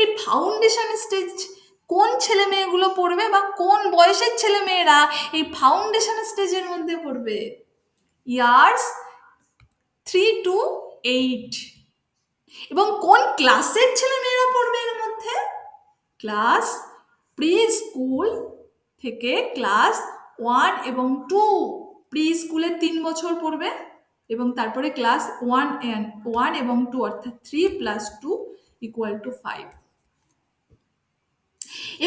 এই ফাউন্ডেশন স্টেজ কোন ছেলে মেয়েগুলো পড়বে বা কোন বয়সের ছেলে মেয়েরা এই ফাউন্ডেশন স্টেজের মধ্যে পড়বে? Years 3 to 8। এবং কোন ক্লাসের ছেলে মেয়েরা পড়বে এর মধ্যে? ক্লাস প্রি স্কুল থেকে ক্লাস 1 এবং 2। প্রি স্কুলে 3 বছর পড়বে এবং তারপরে ক্লাস 1 এবং 2 অর্থাৎ 3 + 2 = 5।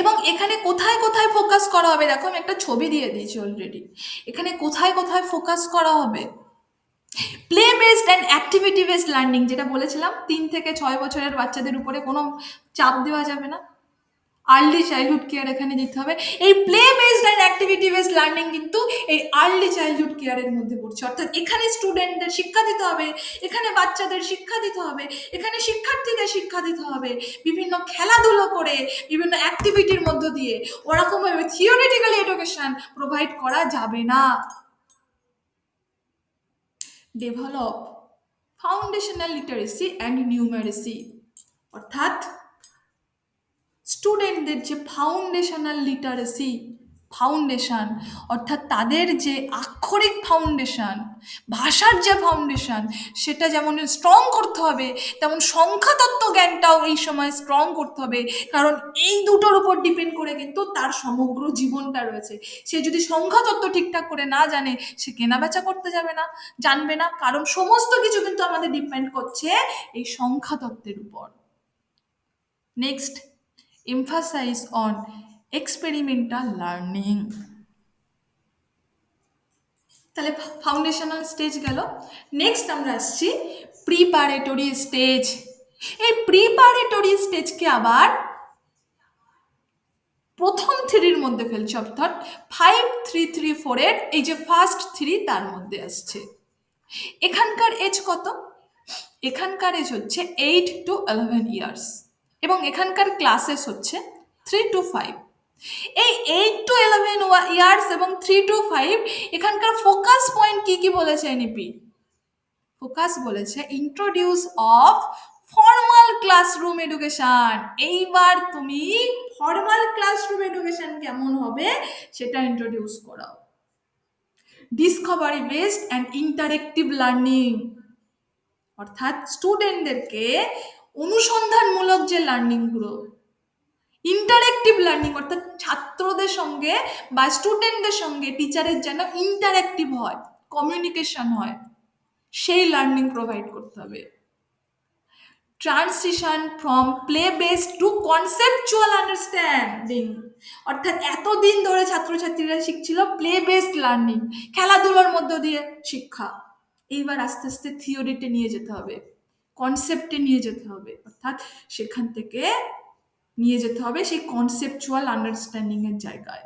এবং এখানে কোথায় কোথায় ফোকাস করা হবে? দেখো আমি একটা ছবি দিয়ে দিয়েছি অলরেডি। এখানে কোথায় কোথায় ফোকাস করা হবে? Play based and activity based learning, যেটা বলেছিলাম 3 থেকে 6 বছরের বাচ্চাদের উপরে কোনো চাপ দেওয়া যাবে না, আর্লি চাইল্ডহুড কেয়ার এখানে দিতে হবে। এই play based and activity based learning কিন্তু এই আর্লি চাইল্ডহুড কেয়ারের মধ্যে পড়ছে। অর্থাৎ এখানে স্টুডেন্টদের শিক্ষা দিতে হবে, এখানে বাচ্চাদের শিক্ষা দিতে হবে, এখানে শিক্ষার্থীদের শিক্ষা দিতে হবে বিভিন্ন খেলাধুলো করে, বিভিন্ন অ্যাক্টিভিটির মধ্য দিয়ে। ওরকমভাবে থিওরিটিক্যাল এডুকেশন প্রোভাইড করা যাবে না। Develop foundational literacy and numeracy, অর্থাৎ স্টুডেন্টদের যে ফাউন্ডেশনাল লিটারেসি, ফাউন্ডেশন অর্থাৎ তাদের যে আক্ষরিক ফাউন্ডেশন, ভাষার যে ফাউন্ডেশন, সেটা যেমন স্ট্রং করতে হবে, তেমন সংখ্যাতত্ত্ব জ্ঞানটাও এই সময় স্ট্রং করতে হবে। কারণ এই দুটোর উপর ডিপেন্ড করে কিন্তু তার সমগ্র জীবনটা রয়েছে। সে যদি সংখ্যাতত্ত্ব ঠিকঠাক করে না জানে, সে কেনাবেচা করতে যাবে না, জানবে না, কারণ সমস্ত কিছু কিন্তু আমাদের ডিপেন্ড করছে এই সংখ্যাতত্ত্বের উপর। Next, emphasize on experimental learning। তাহলে ফাউন্ডেশনাল স্টেজ গেল। নেক্সট আমরা আসছি প্রিপারেটরি স্টেজ। এই প্রিপারেটরি স্টেজকে আবার প্রথম 3-র মধ্যে ফেলছে, অর্থাৎ 5, 3, 3, 4 এর এই যে ফার্স্ট 3 তার মধ্যে আসছে। এখানকার এজ কত? এখানকার এজ হচ্ছে 8 to 11 ইয়ার্স এবং এখানকার ক্লাসেস হচ্ছে 3 to 5। এই 8 to 11 ইয়ার্স এবং 3 to 5 এখানকার ফোকাস পয়েন্ট কি কি বলেছে এনইপি? ফোকাস বলেছে introduce of formal classroom education. এইবার তুমি ফর্মাল ক্লাসরুম এডুকেশন কেমন হবে সেটা ইন্ট্রোডিউস করাও। Discovery based and interactive learning, অর্থাৎ স্টুডেন্টদেরকে অনুসন্ধানমূলক যে লার্নিংগুলো, ইন্টারেক্টিভ লার্নিং অর্থাৎ ছাত্রদের সঙ্গে বা স্টুডেন্টদের সঙ্গে টিচারের যেন ইন্টারেক্টিভ হয়, কমিউনিকেশন হয়, সেই লার্নিং প্রোভাইড করতে হবে। Transition from play based to conceptual understanding, অর্থাৎ এতদিন ধরে ছাত্রছাত্রীরা শিখছিল প্লে বেসড লার্নিং, খেলাধুলোর মধ্য দিয়ে শিক্ষা। এইবার আস্তে আস্তে থিওরিতে নিয়ে যেতে হবে, কনসেপ্টে নিয়ে যেতে হবে, অর্থাৎ সেখান থেকে নিয়ে যেতে হবে সেই কনসেপচুয়াল আন্ডারস্ট্যান্ডিং এর জায়গায়।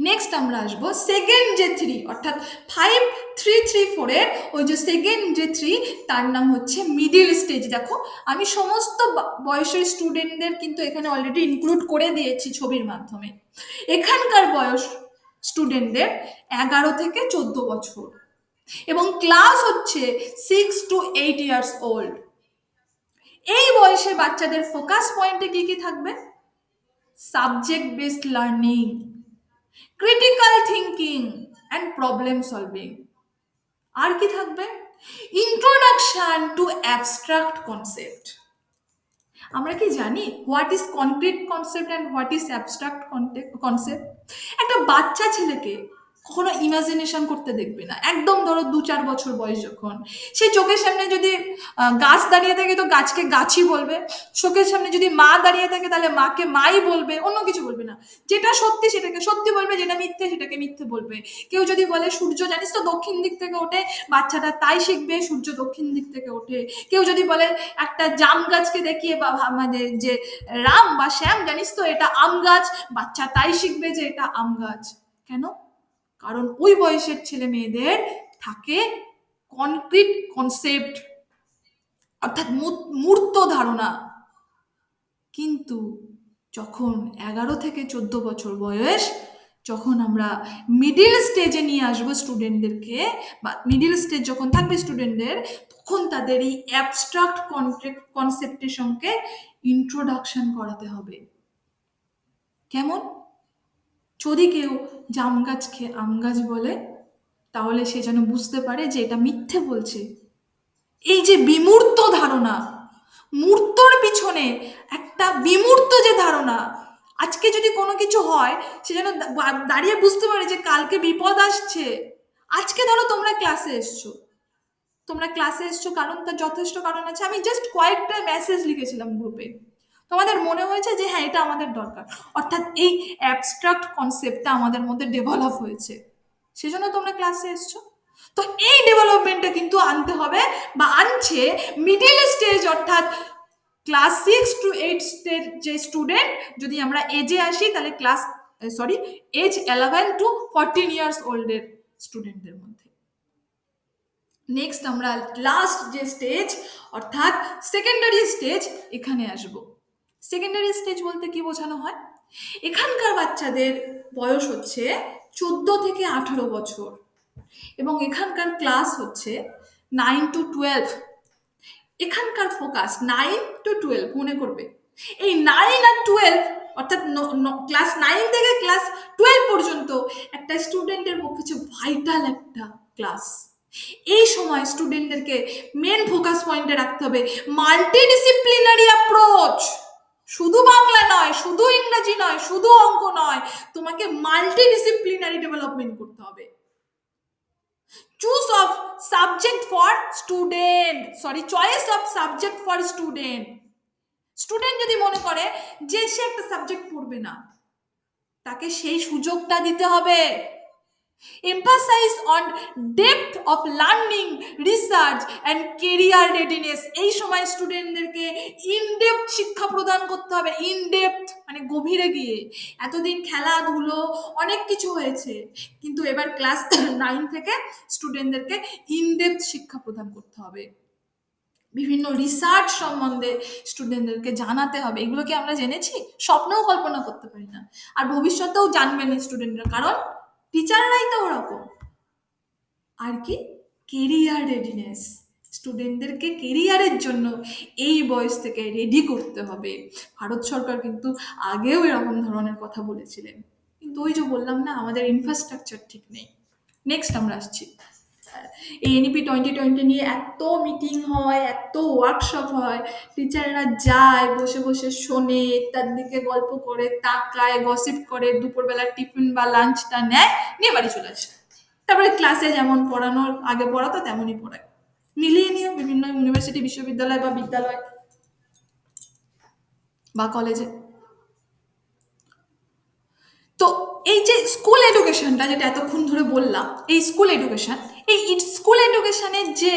নেক্সট আমরা আসবো সেকেন্ড যে 3, অর্থাৎ 5, 3, 3, 4 এর ওই যে সেকেন্ড যে 3 তার নাম হচ্ছে মিডিল স্টেজ। দেখো আমি সমস্ত বয়সের স্টুডেন্টদের কিন্তু এখানে অলরেডি ইনক্লুড করে দিয়েছি ছবির মাধ্যমে। এখানকার বয়স স্টুডেন্টদের 11 থেকে 14 বছর এবং ক্লাস হচ্ছে 6 to 8 ইয়ার্স ওল্ড। এই বয়সে বাচ্চাদের ফোকাস পয়েন্টে কি কি থাকবে? Subject based learning, critical thinking and problem solving. আর কি থাকবে? Introduction to abstract concept. আমরা কি জানি what is concrete concept and what is abstract concept? একটা বাচ্চা ছেলেকে কখনো ইমাজিনেশন করতে দেখবে না, একদম ধরো 2-4 বছর বয়স যখন, সে চোখের সামনে যদি গাছ দাঁড়িয়ে থাকে তো গাছকে গাছই বলবে, চোখের সামনে যদি মা দাঁড়িয়ে থাকে তাহলে মাকে মাই বলবে, অন্য কিছু বলবে না। যেটা সত্যি সেটাকে সত্যি বলবে, যেটা মিথ্যে সেটাকে মিথ্যে বলবে। কেউ যদি বলে সূর্য জানিস তো দক্ষিণ দিক থেকে ওঠে, বাচ্চাটা তাই শিখবে সূর্য দক্ষিণ দিক থেকে ওঠে। কেউ যদি বলে একটা জাম গাছকে দেখিয়ে বা মানে যে রাম বা শ্যাম জানিস তো এটা আম গাছ, বাচ্চা তাই শিখবে যে এটা আম গাছ। কেন? কারণ ওই বয়সের ছেলে মেয়েদের থাকে কনক্রিট কনসেপ্ট, অর্থাৎ মূর্ত ধারণা। কিন্তু যখন 11 থেকে 14 বছর বয়স, যখন আমরা মিডিল স্টেজে নিয়ে আসবো স্টুডেন্টদেরকে, বা মিডিল স্টেজ যখন থাকবে স্টুডেন্টদের, তখন তাদের এই অ্যাবস্ট্রাক্ট কনসেপ্টের সঙ্গে ইন্ট্রোডাকশন করাতে হবে। কেমন? যদি কেউ জাম গাছকে আম গাছ বলে, তাহলে সে যেন বুঝতে পারে যে এটা মিথ্যে বলছে। এই যে বিমূর্ত ধারণা, মূর্তর পিছনে একটা বিমূর্ত যে ধারণা, আজকে যদি কোনো কিছু হয় সে যেন দাঁড়িয়ে বুঝতে পারে যে কালকে বিপদ আসছে। আজকে ধরো তোমরা ক্লাসে এসছো কারণ তার যথেষ্ট কারণ আছে, আমি জাস্ট কয়েকটা মেসেজ লিখেছিলাম গ্রুপে, তোমাদের মনে হয়েছে যে হ্যাঁ এটা আমাদের দরকার, অর্থাৎ এই অ্যাবস্ট্রাক্ট কনসেপ্টটা আমাদের মধ্যে ডেভেলপ হয়েছে, সেজন্য তোমরা ক্লাসে এসছো। তো এই ডেভেলপমেন্টটা কিন্তু আনতে হবে, বা আনছে মিডিল স্টেজ, অর্থাৎ ক্লাস 6 to 8 স্টেজ যে স্টুডেন্ট, যদি আমরা এজে আসি তাহলে এজ 11 to 14 years ওল্ডের স্টুডেন্টদের মধ্যে। নেক্সট আমরা লাস্ট যে স্টেজ, অর্থাৎ সেকেন্ডারি স্টেজ, এখানে আসব। সেকেন্ডারি স্টেজ বলতে কি বোঝানো হয়? এখানকার বাচ্চাদের বয়স হচ্ছে 14 থেকে 18 বছর, এবং এখানকার ক্লাস হচ্ছে 9 to 12। এখানকার ফোকাস 9 to 12, মনে করবে এই 9 আর 12, অর্থাৎ ক্লাস 9 থেকে ক্লাস 12 পর্যন্ত একটা স্টুডেন্টের পক্ষে হচ্ছে ভাইটাল একটা ক্লাস। এই সময় স্টুডেন্টদেরকে মেন ফোকাস পয়েন্টে রাখতে হবে মাল্টিডিসিপ্লিনারি অ্যাপ্রোচ। শুধু বাংলা নয়, শুধু ইংরেজি নয়, শুধু অঙ্ক নয়, তোমাকে মাল্টিডিসিপ্লিনারি ডেভেলপমেন্ট করতে হবে। Choice of subject for student. Student যদি মনে করে যে সে একটা সাবজেক্ট পড়বে না, তাকে সেই সুযোগটা দিতে হবে। Emphasize on depth of learning, research and career readiness. এই সময় স্টুডেন্টদেরকে ইনডেপথ শিক্ষা প্রদান করতে হবে। ইনডেপথ মানে গভীরে গিয়ে। এতদিন খেলাধুলো অনেক কিছু হয়েছে, কিন্তু এবার ক্লাস 9 থেকে স্টুডেন্টদেরকে ইনডেপথ শিক্ষা প্রদান করতে হবে। বিভিন্ন রিসার্চ সম্বন্ধে স্টুডেন্টদেরকে জানাতে হবে। এগুলো কি আমরা জেনেছি? স্বপ্নেও কল্পনা করতে পারি না, আর ভবিষ্যতেও জানবেন স্টুডেন্টরা, কারণ টিচাররাই তো ওরকম। আর কি? কেরিয়ার রেডিনেস, স্টুডেন্টদেরকে কেরিয়ারের জন্য এই বয়স থেকে রেডি করতে হবে। ভারত সরকার কিন্তু আগেও এরকম ধরনের কথা বলেছিলেন, কিন্তু ওই যে বললাম না, আমাদের ইনফ্রাস্ট্রাকচার ঠিক নেই। নেক্সট আমরা আসছি, এই এনইপি 2020 নিয়ে এত মিটিং হয়, এত ওয়ার্কশপ হয়, টিচাররা যায়, বসে বসে শোনে, তার দিকে গল্প করে, তাকায়, গসিপ করে, দুপুরবেলা টিফিন বা লাঞ্চটা নেয়, নিয়ে বাড়ি চলে আসে। তারপরে ক্লাসে যেমন পড়ানোর আগে পড়াতো তেমনই পড়ায়। মিলিয়ে নিয়ে বিভিন্ন ইউনিভার্সিটি, বিশ্ববিদ্যালয় বা বিদ্যালয় বা কলেজে। তো এই যে স্কুল এডুকেশনটা, যেটা এতক্ষণ ধরে বললাম, এই স্কুল এডুকেশনের যে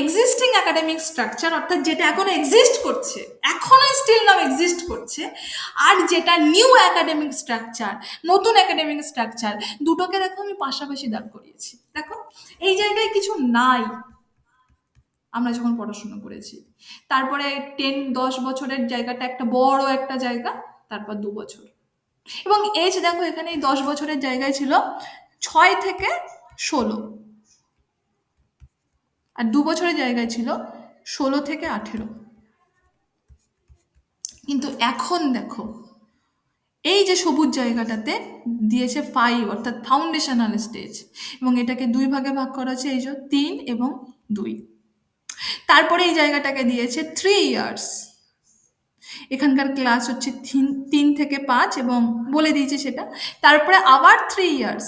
এক্সিস্টিং একাডেমিক স্ট্রাকচার, অর্থাৎ যেটা এখনো এক্সিস্ট করছে, এখনো স্টিল নাও এক্সিস্ট করছে, আর যেটা নিউ একাডেমিক স্ট্রাকচার, নতুন একাডেমিক স্ট্রাকচার, দুটোকে দেখো আমি পাশাপাশি দাঁড় করিয়েছি। দেখো এই জায়গায় কিছু নাই আমরা যখন পড়াশোনা করেছি। তারপরে 10-10 বছরের জায়গাটা একটা বড় একটা জায়গা, তারপর 2 বছর, এবং এজ দেখো এখানে 10 বছরের জায়গায় ছিল 6 থেকে 16, আর 2 বছরের জায়গায় ছিল 16 থেকে 18। কিন্তু এখন দেখো এই যে সবুজ জায়গাটাতে দিয়েছে 5, অর্থাৎ ফাউন্ডেশনাল স্টেজ, এবং এটাকে 2 ভাগে ভাগ করা আছে, এই যে 3 এবং 2। তারপরে এই জায়গাটাকে দিয়েছে 3 ইয়ার্স। এখানকার ক্লাস হচ্ছে 3 থেকে 5, এবং বলে দিয়েছে সেটা। তারপরে আবার 3 ইয়ার্স,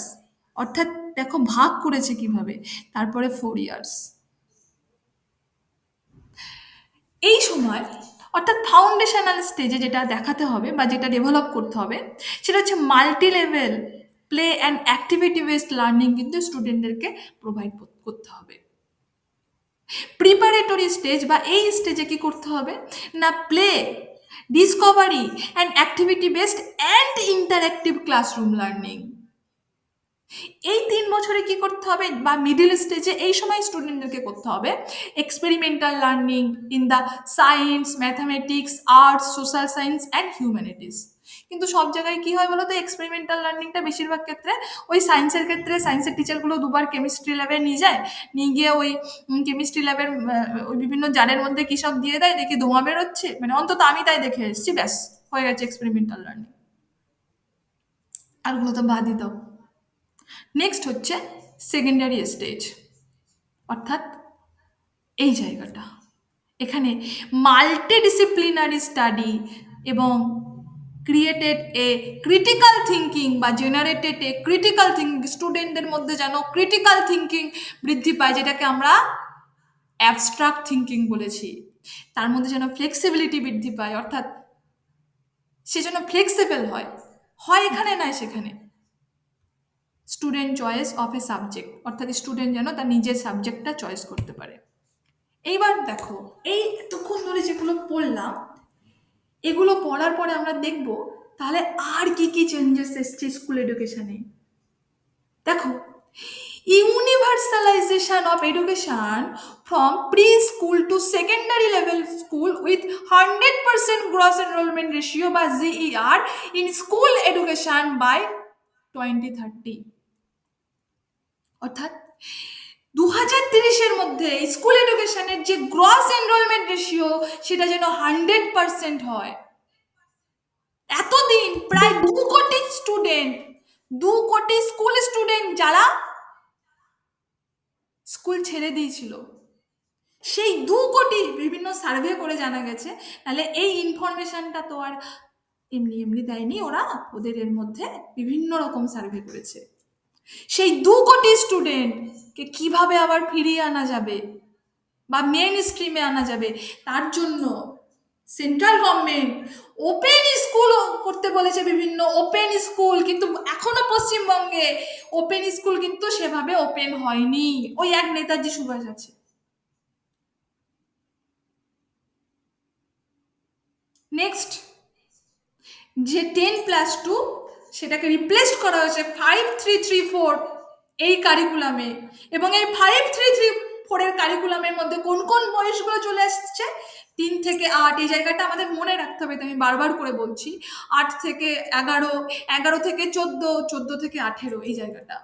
অর্থাৎ দেখো ভাগ করেছে কিভাবে। তারপরে 4 ইয়ার্স। এই সময়, অর্থাৎ ফাউন্ডেশনাল স্টেজে যেটা দেখাতে হবে বা যেটা ডেভেলপ করতে হবে, সেটা হচ্ছে multi level play and activity based learning কিন্তু স্টুডেন্টদেরকে প্রোভাইড করতে হবে। প্রিপারেটরি স্টেজ বা এই স্টেজে কি করতে হবে না, play, Discovery and activity based and interactive classroom learning. এই 3 বছরে কি করতে হবে বা মিডিল স্টেজে এই সময় স্টুডেন্টদেরকে করতে হবে experimental learning in the science, mathematics, arts, social science and humanities. কিন্তু সব জায়গায় কি হয় বলো তো, এক্সপেরিমেন্টাল লার্নিংটা বেশিরভাগ ক্ষেত্রে ওই সায়েন্সের ক্ষেত্রে সায়েন্সের টিচারগুলো দুবার কেমিস্ট্রি ল্যাবে নিয়ে যায়, নিয়ে গিয়ে ওই কেমিস্ট্রি ল্যাবের ওই বিভিন্ন জারের মধ্যে কী সব দিয়ে দেয়, দেখি ধোঁয়া বেরোচ্ছে, মানে অন্তত আমি তাই দেখে এসেছি, ব্যাস হয়ে গেছে এক্সপেরিমেন্টাল লার্নিং। আরগুলো তো বাদই দাও। নেক্সট হচ্ছে সেকেন্ডারি স্টেজ, অর্থাৎ এই জায়গাটা, এখানে মাল্টিডিসিপ্লিনারি স্টাডি এবং ক্রিয়েটেড এ ক্রিটিক্যাল থিঙ্কিং বা জেনারেটেড এ ক্রিটিক্যাল থিঙ্কিং, স্টুডেন্টদের মধ্যে যেন ক্রিটিক্যাল থিঙ্কিং বৃদ্ধি পায়, যেটাকে আমরা অ্যাবস্ট্রাক্ট থিঙ্কিং বলেছি। তার মধ্যে যেন ফ্লেক্সিবিলিটি বৃদ্ধি পায়, অর্থাৎ সে যেন ফ্লেক্সিবল হয়, হয় এখানে নয় সেখানে। Student choice of A subject, অর্থাৎ স্টুডেন্ট যেন তার নিজের সাবজেক্টটা চয়েস করতে পারে। এইবার দেখো, এই এতক্ষণ ধরে যেগুলো পড়লাম, এগুলো পড়ার পরে আমরা দেখব তাহলে আর কি কি চেঞ্জেস এসছে স্কুল এডুকেশনে। দেখো, universalisation of education from pre school to secondary level school with 100% gross enrolment ratio বা GER in school education by 2030। অর্থাৎ 2030-এর মধ্যে স্কুল এডুকেশনের যে গ্রস এনরোলমেন্ট রেশিও সেটা যেন 100% হয়। এতদিন প্রায় 2 কোটি স্টুডেন্ট, 2 কোটি স্কুল স্টুডেন্ট যারা স্কুল ছেড়ে দিয়েছিল, সেই 2 কোটি বিভিন্ন সার্ভে করে জানা গেছে, তাহলে এই ইনফরমেশনটা তো আর এমনি এমনি দেয়নি ওরা, ওদের এর মধ্যে বিভিন্ন রকম সার্ভে করেছে। সেই 2 কোটি স্টুডেন্টকে কিভাবে আবার ফিরিয়ে আনা যাবে বা মেন স্ট্রিমে আনা যাবে, তার জন্য সেন্ট্রাল গভর্নমেন্ট ওপেন স্কুল করতে বলেছে, বিভিন্ন ওপেন স্কুল। কিন্তু এখনো পশ্চিমবঙ্গে ওপেন স্কুল কিন্তু সেভাবে ওপেন হয়নি, ওই এক নেতাজি সুভাষ আছে। নেক্সট, যে 10+2 সেটাকে রিপ্লেস করা হয়েছে 5334 এই কারিকুলামে, এবং এই 5334-এর কারিকুলামের মধ্যে কোন কোন বয়সগুলো চলে আসছে, 3 থেকে 8, এই জায়গাটা আমাদের মনে রাখতে হবে, আমি বারবার করে বলছি, 8 থেকে 11, 11 থেকে 14, 14 থেকে 18, এই জায়গাটা।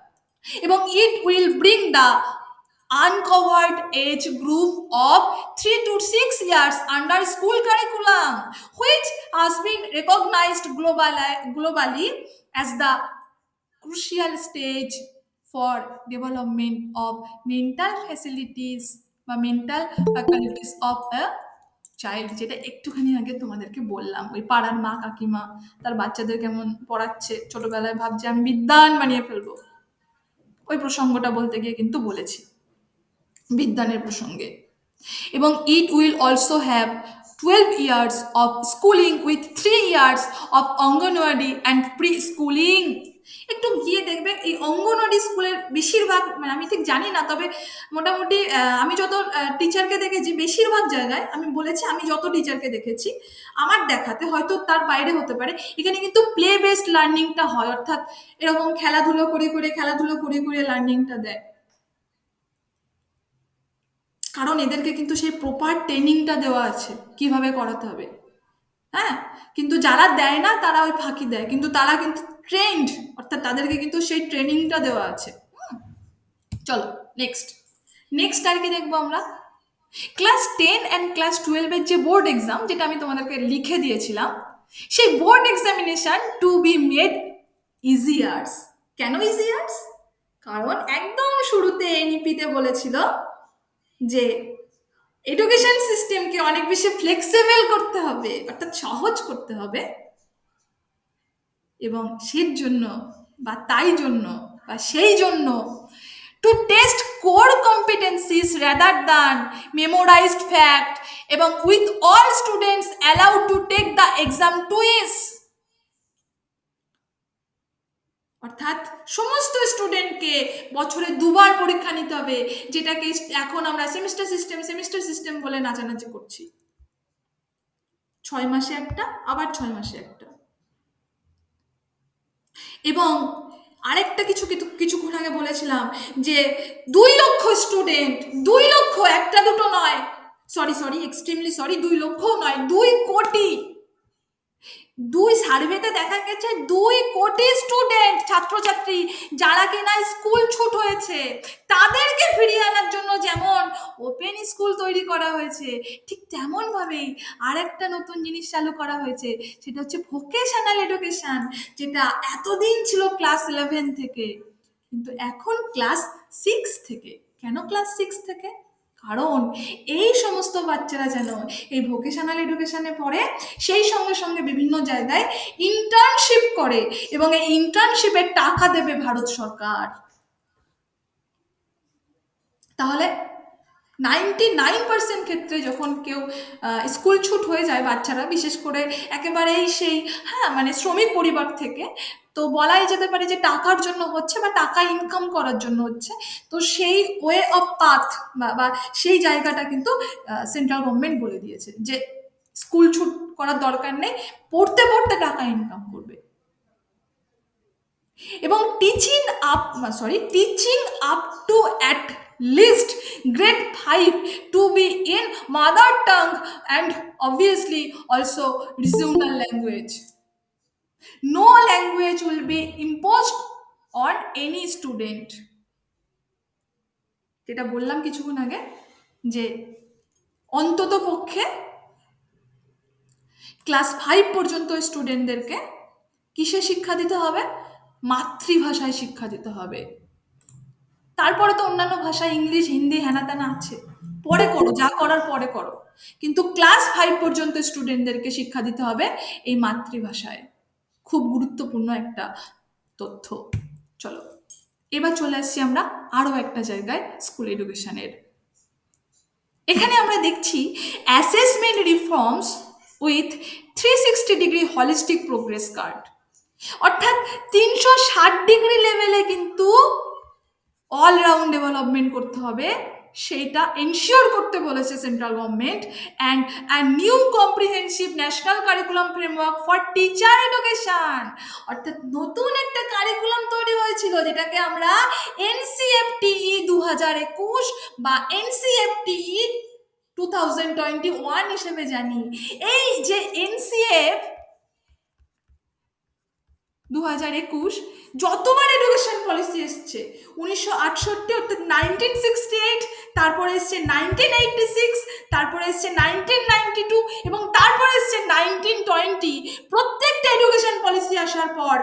এবং it will bring the uncovered age group of 3 to 6 years under school curriculum, which has been recognized globally as the crucial stage for development of mental facilities বা mental faculties of a child, যেটা একটুখানি আগে তোমাদেরকে বললাম, ওই পাড়ার মা কাকিমা তার বাচ্চাদের কেমন পড়াচ্ছে, ছোটবেলায় ভাবছে আমি বিদ্বান বানিয়ে ফেলবো, ওই প্রসঙ্গটা বলতে গিয়ে কিন্তু বলেছি বিদ্যানের প্রসঙ্গে। এবং it will also have 12 years of schooling with 3 years of anganwadi and pre schooling. একটু গিয়ে দেখবে এই অঙ্গনওয়াড়ি স্কুলের বেশিরভাগ, মানে আমি ঠিক জানি না, তবে মোটামুটি আমি যত টিচারকে দেখেছি বেশিরভাগ জায়গায়, আমি বলেছি আমি যত টিচারকে দেখেছি আমার দেখাতে, হয়তো তার বাইরে হতে পারে, এখানে কিন্তু প্লে বেসড লার্নিংটা হয়, অর্থাৎ এরকম খেলাধুলো করে লার্নিংটা দেয়, কারণ এদেরকে কিন্তু সেই প্রপার ট্রেনিংটা দেওয়া আছে কিভাবে করাতে হবে। হ্যাঁ, কিন্তু যারা দেয় না তারা ওই ফাঁকি দেয়, কিন্তু তারা কিন্তু ট্রেন্ড, অর্থাৎ তাদেরকে কিন্তু সেই ট্রেনিংটা দেওয়া আছে। চলো নেক্সট, নেক্সট আর কি দেখবো আমরা, ক্লাস 10 অ্যান্ড ক্লাস 12-এর যে বোর্ড এক্সাম, যেটা আমি তোমাদেরকে লিখে দিয়েছিলাম, সেই board examination to be made easier. কেন ইজিয়ার্স? কারণ একদম শুরুতে এনইপিতে বলেছিল যে এডুকেশন সিস্টেমকে অনেক বেশি ফ্লেক্সিবল করতে হবে, অর্থাৎ সহজ করতে হবে, এবং সেই জন্য বা তাই জন্য বা সেই জন্য to test core competencies rather than memorised fact, এবং with all students allowed to take the exam twice, অর্থাৎ সমস্ত স্টুডেন্টকে বছরে 2বার পরীক্ষা নিতে হবে, যেটাকে এখন আমরা সেমিস্টার সিস্টেম বলে নাচানাচি করছি। 6 মাসে একটা, আবার 6 মাসে একটা। এবং আরেকটা কিছুক্ষণ আগে বলেছিলাম যে 2 লক্ষ স্টুডেন্ট, 2 লক্ষ, একটা দুটো নয়, সরি এক্সট্রিমলি সরি, 2 লক্ষও নয়, 2 কোটি। সার্ভেতে দেখা গেছে 2 কোটি স্টুডেন্ট, ছাত্রছাত্রী, যারা কিনা স্কুল ছুট হয়েছে, তাদেরকে ফিরিয়ে আনার জন্য যেমন ওপেন স্কুল তৈরি করা হয়েছে, ঠিক তেমন ভাবেই আরেকটা নতুন জিনিস চালু করা হয়েছে, সেটা হচ্ছে ভোকেশনাল এডুকেশন, যেটা এতদিন ছিল ক্লাস 11 থেকে, কিন্তু এখন ক্লাস 6 থেকে। কেন ক্লাস 6 থেকে? কারণ এই সমস্ত বাচ্চারা যেন এই ভোকেশনাল এডুকেশনে পড়ে, সেই সঙ্গে সঙ্গে বিভিন্ন জায়গায় ইন্টার্নশিপ করে, এবং এই ইন্টার্নশিপের টাকা দেবে ভারত সরকার। তাহলে 99% ক্ষেত্রে যখন কেউ স্কুল ছুট হয়ে যায়, বাচ্চারা বিশেষ করে একেবারেই সেই, হ্যাঁ মানে শ্রমিক পরিবার থেকে, তো বলাই যেতে পারে যে টাকার জন্য হচ্ছে বা টাকা ইনকাম করার জন্য হচ্ছে, তো সেই ওয়ে অফ পাথ বা সেই জায়গাটা কিন্তু সেন্ট্রাল গভর্নমেন্ট বলে দিয়েছে যে স্কুল ছুট করার দরকার নেই, পড়তে পড়তে টাকা ইনকাম করবে। এবং teaching up to at least grade 5 to be in mother tongue and obviously also regional language. No language will be imposed on any student. যেটা বললাম কিছুক্ষণ আগে, যে অন্তত পক্ষে ক্লাস 5 পর্যন্ত স্টুডেন্টদেরকে কিসে শিক্ষা দিতে হবে? মাতৃভাষায় শিক্ষা দিতে হবে। তারপরে তো অন্যান্য ভাষা, ইংলিশ, হিন্দি, হ্যানা ত্যানা আছে, পরে করো, যা করার পরে করো, কিন্তু ক্লাস 5 পর্যন্ত স্টুডেন্টদেরকে শিক্ষা দিতে হবে এই মাতৃভাষায়। খুব গুরুত্বপূর্ণ একটা তথ্য। চলো এবার চলে আসছি আমরা আরো একটা জায়গায়, স্কুল এডুকেশনের। এখানে আমরা দেখছি assessment reforms with 360 degree holistic progress card, অর্থাৎ 360 ডিগ্রি লেভেলে কিন্তু অলরাউন্ড ডেভেলপমেন্ট করতে হবে, সেটা এনশিওর করতে বলেছে central government. And new comprehensive national curriculum framework for Teacher education, অর্থাৎ নতুন একটা কারিকুলাম তৈরি হয়েছিল, যেটাকে আমরা এনসিএফটিই 2021 বা এনসিএফটিই 2021 হিসেবে জানি। এই যে এনসিএফ 2021 যতবার এডুকেশন পলিসি এসছে, 1968 অর্থাৎ 1968, তারপরে এসছে 1986, তারপরে এসছে 1992, এবং তারপরে এসছে 1920, প্রত্যেকটা এডুকেশন পলিসি আসার পর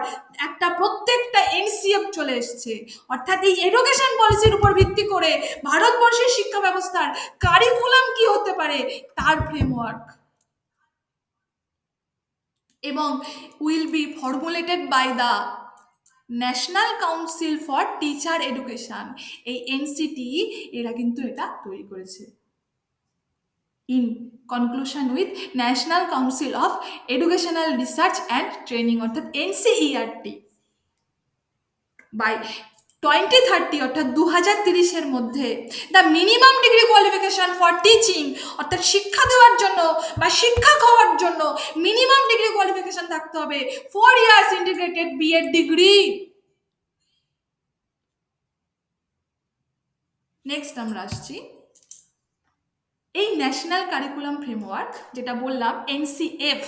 প্রত্যেকটা এনসিএফ চলে এসছে। অর্থাৎ এই এডুকেশন পলিসির উপর ভিত্তি করে ভারতবর্ষের শিক্ষা ব্যবস্থার কারিকুলাম কি হতে পারে তার ফ্রেমওয়ার্ক, এবং will be formulated by the National Council for Teacher Education. এই এনসিটিই এরা কিন্তু এটা তৈরি করেছে, in conclusion with National Council of Educational Research and Training, অর্থাৎ এনসিইআরটি, বাই 2030 অর্থাৎ 2030 মধ্যে the minimum degree qualification for teaching, অর্থাৎ শিক্ষা দেওয়ার জন্য বা শিক্ষক হওয়ার জন্য মিনিমাম ডিগ্রি কোয়ালিফিকেশন থাকতে হবে 4 years integrated BEd degree. Next আমরা আসছি এই ন্যাশনাল কারিকুলাম ফ্রেমওয়ার্ক, যেটা বললাম এনসিএফ।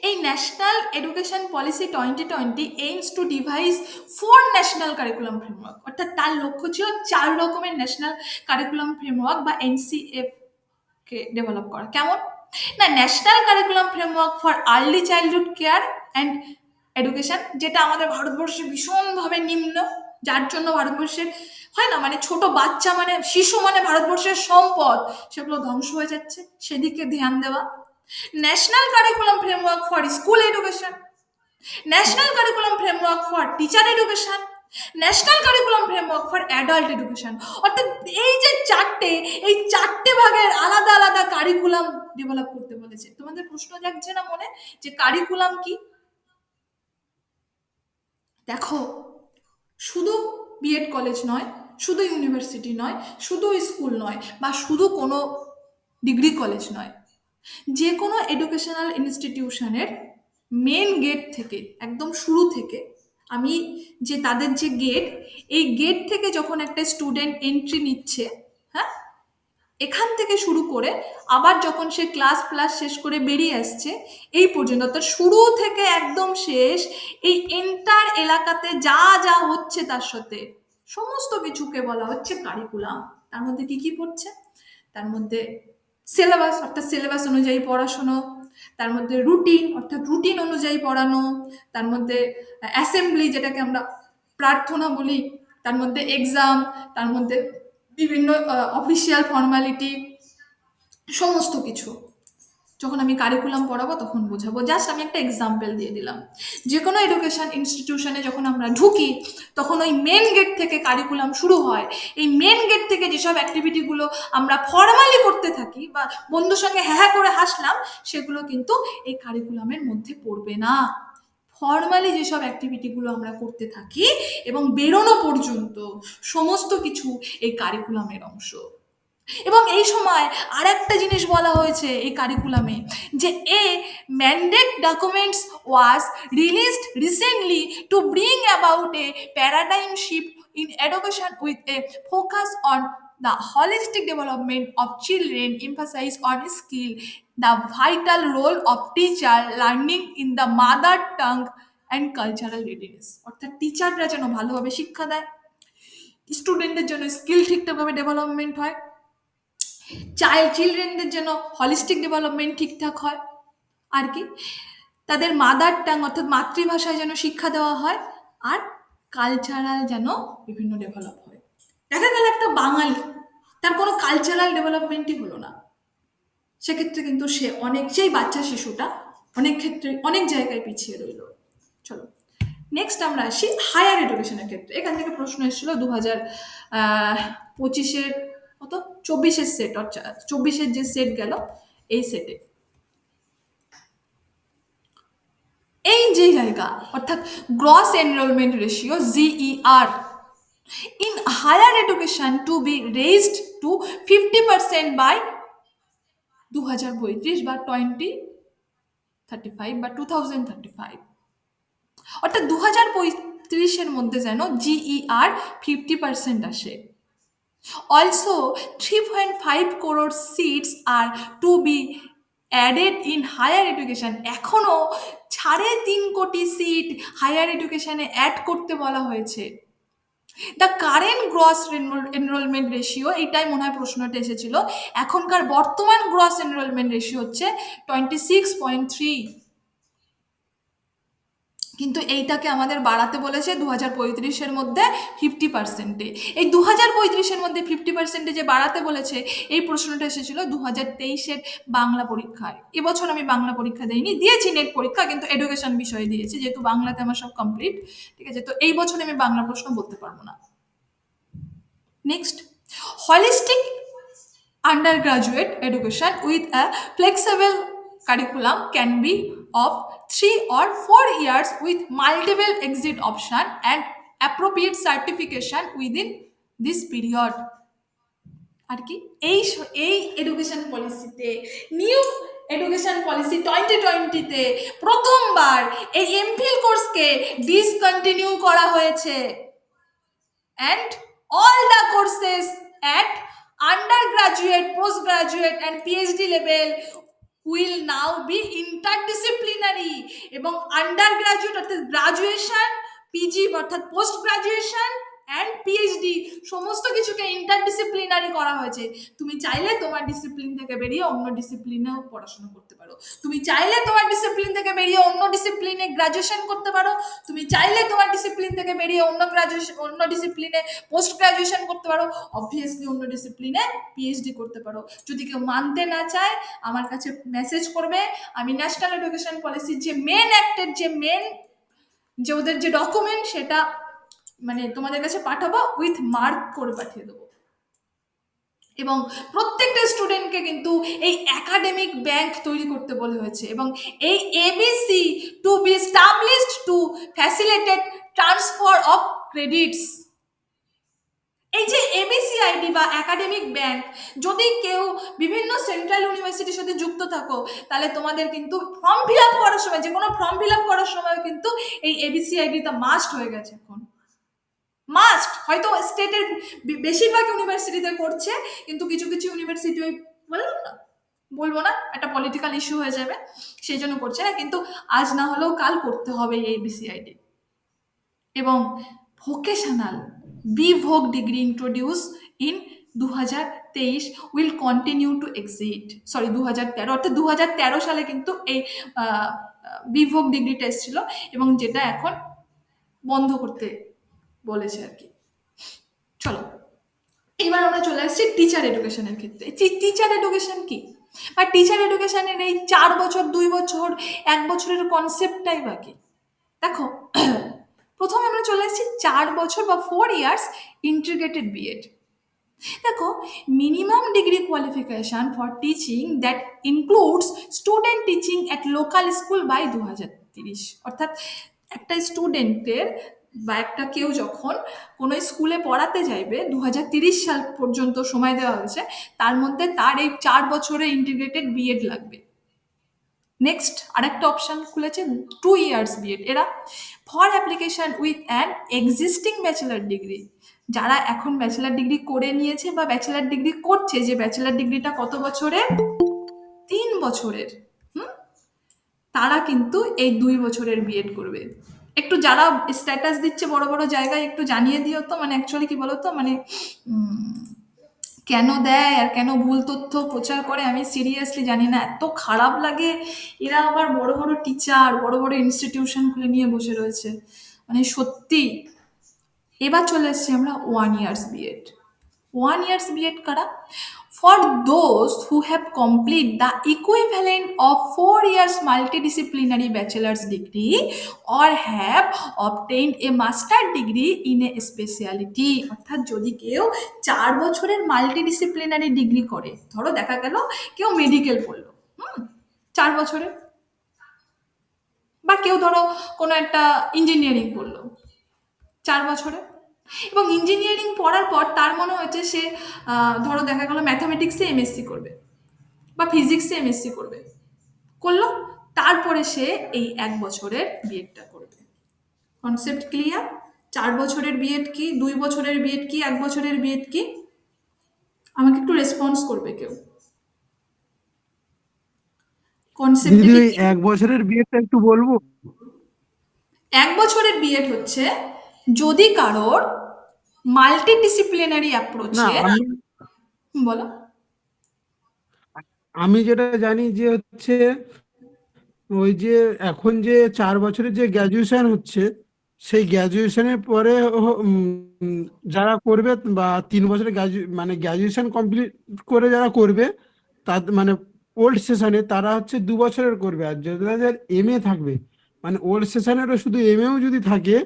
এই national education policy 2020 aims to device 4 national curriculum framework, অর্থাৎ তার লক্ষ্য ছিল 4 রকমের ন্যাশনাল কারিকুলাম ফ্রেমওয়ার্ক বা এনসিএফ কে ডেভেলপ করা। কেমন না, national curriculum framework for early childhood care and education, যেটা আমাদের ভারতবর্ষে ভীষণভাবে নিম্ন, যার জন্য ভারতবর্ষের হয় না মানে ছোট বাচ্চা মানে শিশু মানে ভারতবর্ষের সম্পদ, সেগুলো ধ্বংস হয়ে যাচ্ছে, সেদিকে ধ্যান দেওয়া। National curriculum framework for school education, national curriculum framework for Teacher education, national curriculum framework for adult education, অর্থাৎ এই যে চারটে ভাগের আলাদা আলাদা কারিকুলাম ডেভেলপ করতে বলেছে। তোমাদের প্রশ্ন জাগছে না মনে যে কারিকুলাম কি? দেখো, শুধু বিএড কলেজ নয়, শুধু ইউনিভার্সিটি নয়, শুধু স্কুল নয়, বা শুধু কোনো ডিগ্রি কলেজ নয়, যে কোনো এডুকেশনাল ইনস্টিটিউশনের মেন গেট থেকে একদম শুরু থেকে আমি যে তাদের যে গেট, এই গেট থেকে যখন একটা স্টুডেন্ট এন্ট্রি নিচ্ছে, হ্যাঁ, এখান থেকে শুরু করে আবার যখন সে ক্লাস প্লাস শেষ করে বেরিয়ে আসছে, এই পর্যন্ত, অর্থাৎ শুরু থেকে একদম শেষ, এই এন্টার এলাকাতে যা যা হচ্ছে তার সাথে সমস্ত কিছুকে বলা হচ্ছে কারিকুলাম। তার মধ্যে কি কি পড়ছে? তার মধ্যে সিলেবাস, অর্থাৎ সিলেবাস অনুযায়ী পড়াশোনা, তার মধ্যে রুটিন, অর্থাৎ রুটিন অনুযায়ী পড়ানো, তার মধ্যে অ্যাসেম্বলি যেটাকে আমরা প্রার্থনা বলি, তার মধ্যে এক্সাম, তার মধ্যে বিভিন্ন অফিসিয়াল ফর্মালিটি, সমস্ত কিছু। যখন আমি কারিকুলাম পড়াবো তখন বোঝাবো। জাস্ট আমি একটা এক্সাম্পল দিয়ে দিলাম। যে কোনো এডুকেশন ইনস্টিটিউশনে যখন আমরা ঢুকি, তখন ওই মেন গেট থেকে কারিকুলাম শুরু হয়। এই মেন গেট থেকে যেসব অ্যাক্টিভিটিগুলো আমরা ফর্মালি করতে থাকি বা বন্ধুর সঙ্গে হ্যাঁ হ্যাঁ করে হাসলাম, সেগুলো কিন্তু এই কারিকুলামের মধ্যে পড়বে না। ফর্মালি যেসব অ্যাক্টিভিটিগুলো আমরা করতে থাকি এবং বেরোনো পর্যন্ত সমস্ত কিছু এই কারিকুলামের অংশ। এবং এই সময় আর একটা জিনিস বলা হয়েছে এই কারিকুলামে, যে a mandate documents was released recently to bring about a paradigm shift in education with a focus on the holistic development of children, emphasize on skill, the vital role of teacher learning in the mother tongue and cultural readiness। অর্থাৎ টিচাররা যেন ভালোভাবে শিক্ষা দেয়, স্টুডেন্টদের জন্য skill ঠিকঠাকভাবে development হয়, চিলড্রেনদের যেন হলিস্টিক ডেভেলপমেন্ট ঠিকঠাক হয়, আর কি তাদের মাদার টাং অর্থাৎ মাতৃভাষায় যেন শিক্ষা দেওয়া হয়, আর কালচারাল যেন বিভিন্ন ডেভেলপ হয়। দেখা গেল একটা বাঙালি, তার কোনো কালচারাল ডেভেলপমেন্টই হলো না, সেক্ষেত্রে কিন্তু সে অনেক, সেই বাচ্চা শিশুটা অনেক ক্ষেত্রে অনেক জায়গায় পিছিয়ে রইল। চলো নেক্সট আমরা আসি হায়ার এডুকেশনের ক্ষেত্রে। এখান থেকে প্রশ্ন এসেছিল 2025-এর কত 24-এর সেট, অর্থাৎ 24-এর যে সেট গেল এই সেটে এই যে জায়গা, অর্থাৎ gross enrolment ratio GER in higher education to be raised to 50% by 2035 বা 2035 বা 2035, অর্থাৎ 2035-এর মধ্যে যেন জিইআর 50% আসে। Also, 3.5 crore seats are to be added in higher education। এখনো 3.5 কোটি সিট হায়ার এডুকেশনে অ্যাড করতে বলা হয়েছে। The current gross enrolment ratio, এইটাই মনে হয় প্রশ্নটা এসেছিল, এখনকার বর্তমান গ্রস এনরোলমেন্ট রেশিও হচ্ছে 26.3, কিন্তু এইটাকে আমাদের বাড়াতে বলেছে 2035-এর মধ্যে 50%-এ। এই 2035-এর মধ্যে 50%-এ যে বাড়াতে বলেছে, এই প্রশ্নটা এসেছিল 2023-এর বাংলা পরীক্ষায়। এবছর আমি বাংলা পরীক্ষা দিইনি, দিয়েছি নেট পরীক্ষা, কিন্তু এডুকেশন বিষয়ে দিয়েছি, যেহেতু বাংলাতে আমার সব কমপ্লিট, ঠিক আছে, তো এই বছর আমি বাংলা প্রশ্ন বলতে পারবো না। Next, holistic undergraduate education with a flexible curriculum can be of 3 or 4 years with multiple exit option and appropriate certification within this period। আর কি এই এডুকেশন পলিসিতে, নিউ এডুকেশন পলিসি 2020-তে প্রথমবার এই এমফিল কোর্সকে ডিসকন্টিনিউ করা হয়েছে। And all the courses at undergraduate, postgraduate and PhD level will now be interdisciplinary। এবং undergraduate অর্থাৎ graduation, PG অর্থাৎ পোস্ট গ্রাজুয়েশন অ্যান্ড পিএইচডি সমস্ত কিছুকে ইন্টারডিসিপ্লিনারি করা হয়েছে। তুমি চাইলে তোমার ডিসিপ্লিন থেকে বেরিয়ে অন্য ডিসিপ্লিনেও পড়াশোনা করতে পারো, তুমি চাইলে তোমার ডিসিপ্লিন থেকে বেরিয়ে অন্য ডিসিপ্লিনে গ্রাজুয়েশন করতে পারো, তুমি চাইলে তোমার ডিসিপ্লিন থেকে বেরিয়ে অন্য ডিসিপ্লিনে পোস্ট গ্রাজুয়েশন করতে পারো, অবভিয়াসলি অন্য ডিসিপ্লিনে পিএইচডি করতে পারো। যদি কেউ মানতে না চায় আমার কাছে মেসেজ করবে, আমি ন্যাশনাল এডুকেশন পলিসির যে মেন অ্যাক্টের যে ওদের যে ডকুমেন্ট, সেটা মানে তোমাদের কাছে পাঠাবো, উইথ মার্ক করে পাঠিয়ে দেবো। এবং প্রত্যেকটা স্টুডেন্টকে কিন্তু এই একাডেমিক ব্যাংক তৈরি করতে বলা হয়েছে, এবং এই ABC to be established to facilitate transfer of credits. এই যে এবিসিআইডি বা একাডেমিক ব্যাংক, যদি কেউ বিভিন্ন সেন্ট্রাল ইউনিভার্সিটির সাথে যুক্ত থাকো, তাহলে তোমাদের কিন্তু ফর্ম ফিল আপ করার সময়, যে কোনো ফর্ম ফিল আপ করার সময় কিন্তু এই এবিসিআইডিটা মাস্ট হয়ে গেছে এখন। মাস্ট, হয়তো স্টেটের বেশিরভাগ ইউনিভার্সিটিতে করছে, কিন্তু কিছু কিছু ইউনিভার্সিটি ওই বললাম না, বলবো না, একটা পলিটিক্যাল ইস্যু হয়ে যাবে, সেই জন্য করছে না, কিন্তু আজ না হলেও কাল করতে হবে এই এবিসিআইডি। এবং ভোকেশনাল বিভোগ degree introduce in 2023 will continue to exit, sorry 2013, অর্থাৎ 2013 সালে কিন্তু এই বিভোগ ডিগ্রিটা এসেছিল, এবং যেটা এখন বন্ধ করতে বলেছে আর কি। চলো, এবার আমরা চলে আসছি টিচার এডুকেশনের ক্ষেত্রে। টিচার এডুকেশন কি, বা টিচার এডুকেশনের এই 4 বছর, 2 বছর, 1 বছরের কনসেপ্টটাই বা কি? দেখো, প্রথমে আমরা চলে আসছি 4 বছর বা 4 ইয়ার্স ইন্টিগ্রেটেড বিএড। দেখো, minimum degree qualification for teaching that includes student teaching at local school by 2030, অর্থাৎ একটা স্টুডেন্টের বা একটা কেউ যখন কোনো স্কুলে পড়াতে যাইবে, 2030 সাল পর্যন্ত সময় দেওয়া হয়েছে, তার মধ্যে তার এই 4 বছরের ইন্টিগ্রেটেড বিএড লাগবে। নেক্সট আরেকটা অপশন খুলেছে 2 ইয়ার্স বিএড, এরা for application with an existing bachelor degree. যারা এখন ব্যাচেলার ডিগ্রি করে নিয়েছে বা ব্যাচেলার ডিগ্রি করছে, যে ব্যাচেলার ডিগ্রিটা কত বছরের, 3 বছরের, তারা কিন্তু এই 2 বছরের বিএড করবে। একটু যারা স্ট্যাটাস দিচ্ছে বড় বড় জায়গায়, একটু জানিয়ে দিও তো, মানে অ্যাকচুয়ালি কি বলতো, মানে কেন দেয় আর কেন ভুল তথ্য প্রচার করে আমি সিরিয়াসলি জানি না, এত খারাপ লাগে। এরা আবার বড় বড় টিচার, বড় বড় ইনস্টিটিউশন খুলে নিয়ে বসে রয়েছে, মানে সত্যি। এবার চলে এসছি আমরা 1 ইয়ার্স বিএড। 1 ইয়ার্স বিএড কারা? For those who have complete the equivalent of 4 years multidisciplinary bachelor's degree or have obtained a master degree in a speciality. অর্থাৎ যদি কেউ 4 বছরের মাল্টিডিসিপ্লিনারি ডিগ্রি করে, ধরো দেখা গেল কেউ মেডিকেল পড়লো, 4 বছরের, বা কেউ ধরো কোনো একটা ইঞ্জিনিয়ারিং পড়লো 4 বছরে, এবং ইঞ্জিনিয়ারিং পড়ার পর তার মনে হয়েছে সে ধরো দেখা গেলো ম্যাথামেটিক্সে এমএসসি করবে বা ফিজিক্সে এমএসসি করবে, করলো, তারপরে সে এই 1 বছরের বিএডটা করবে। Concept clear? 4 বছরের বিএড কি, 2 বছরের বিএড কি, 1 বছরের বিএড কি? আমাকে একটু রেসপন্স করবে কেউ। কনসেপ্ট দিদি, ওই 1 বছরের বিয়েটা একটু বলবো। 1 বছরের বিএড হচ্ছে যদি কারোর মাল্টিডিসিপ্লিনারি না, অ্যাপ্রোচে, বলো। আমি যেটা জানি যে হচ্ছে ওই যে এখন যে 4 বছরের যে গ্র্যাজুয়েশন হচ্ছে, সেই গ্র্যাজুয়েশনের পরে যারা করবে, বা 3 বছরের মানে গ্র্যাজুয়েশন কমপ্লিট করে যারা করবে, তার মানে ওল্ড সেশনে তারা হচ্ছে 2 বছরের করবে। আর যাদের এমএ থাকবে, মানে ওল্ড সেশনেরও শুধু এমএও যদি থাকে,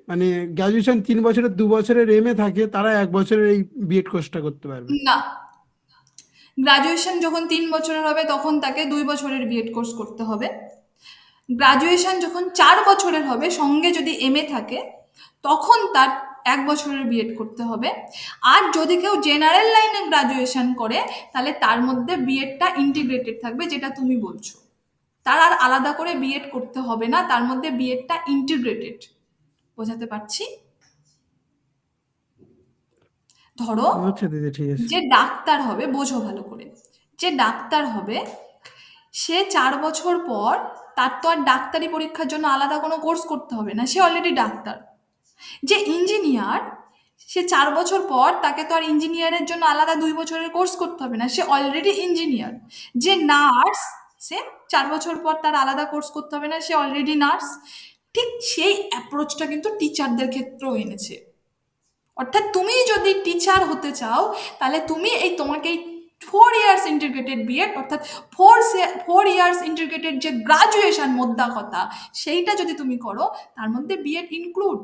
মানে গ্র্যাজুয়েশন 3 বছরের 2 বছরের এমএ থাকে, তারা 1 বছরের এই বিএড কোর্সটা করতে পারবে। না, গ্রাজুয়েশন যখন 3 বছরের হবে তখন তাকে 2 বছরের বিএড কোর্স করতে হবে। গ্রাজুয়েশন যখন 4 বছরের হবে, সঙ্গে যদি এমএ থাকে, তখন তার 1 বছরের বিএড করতে হবে। আর যদি কেউ জেনারেল লাইনে গ্রাজুয়েশন করে, তাহলে তার মধ্যে বিএডটা ইন্টিগ্রেটেড থাকবে, যেটা তুমি বলছো। তার আর আলাদা করে বিএড করতে হবে না, তার মধ্যে বিএডটা ইন্টিগ্রেটেড। বোঝাতে পারছি? ধরো, আচ্ছা দিদি, ঠিক আছে। যে ডাক্তার হবে, বোঝো ভালো করে, যে ডাক্তার হবে, সে 4 বছর পর তার তো আর ডাক্তারি পরীক্ষার জন্য আলাদা কোনো কোর্স করতে হবে না, সে অলরেডি ডাক্তার। যে ইঞ্জিনিয়ার, সে 4 বছর পর তাকে তো আর ইঞ্জিনিয়ারের জন্য আলাদা 2 বছরের কোর্স করতে হবে না, সে অলরেডি ইঞ্জিনিয়ার। যে নার্স, সে 4 বছর পর তার আলাদা কোর্স করতে হবে না, সে অলরেডি নার্স। ঠিক সেই অ্যাপ্রোচটা কিন্তু টিচারদের ক্ষেত্রেও এনেছে। অর্থাৎ তুমি যদি টিচার হতে চাও, তাহলে তুমি এই তোমাকে এই 4 ইয়ার্স ইন্টিগ্রেটেড বিএড, অর্থাৎ 4 ইয়ার্স ইন্টিগ্রেটেড যে গ্রাজুয়েশন মোদ্দা কথা, সেইটা যদি তুমি করো, তার মধ্যে বিএড ইনক্লুড।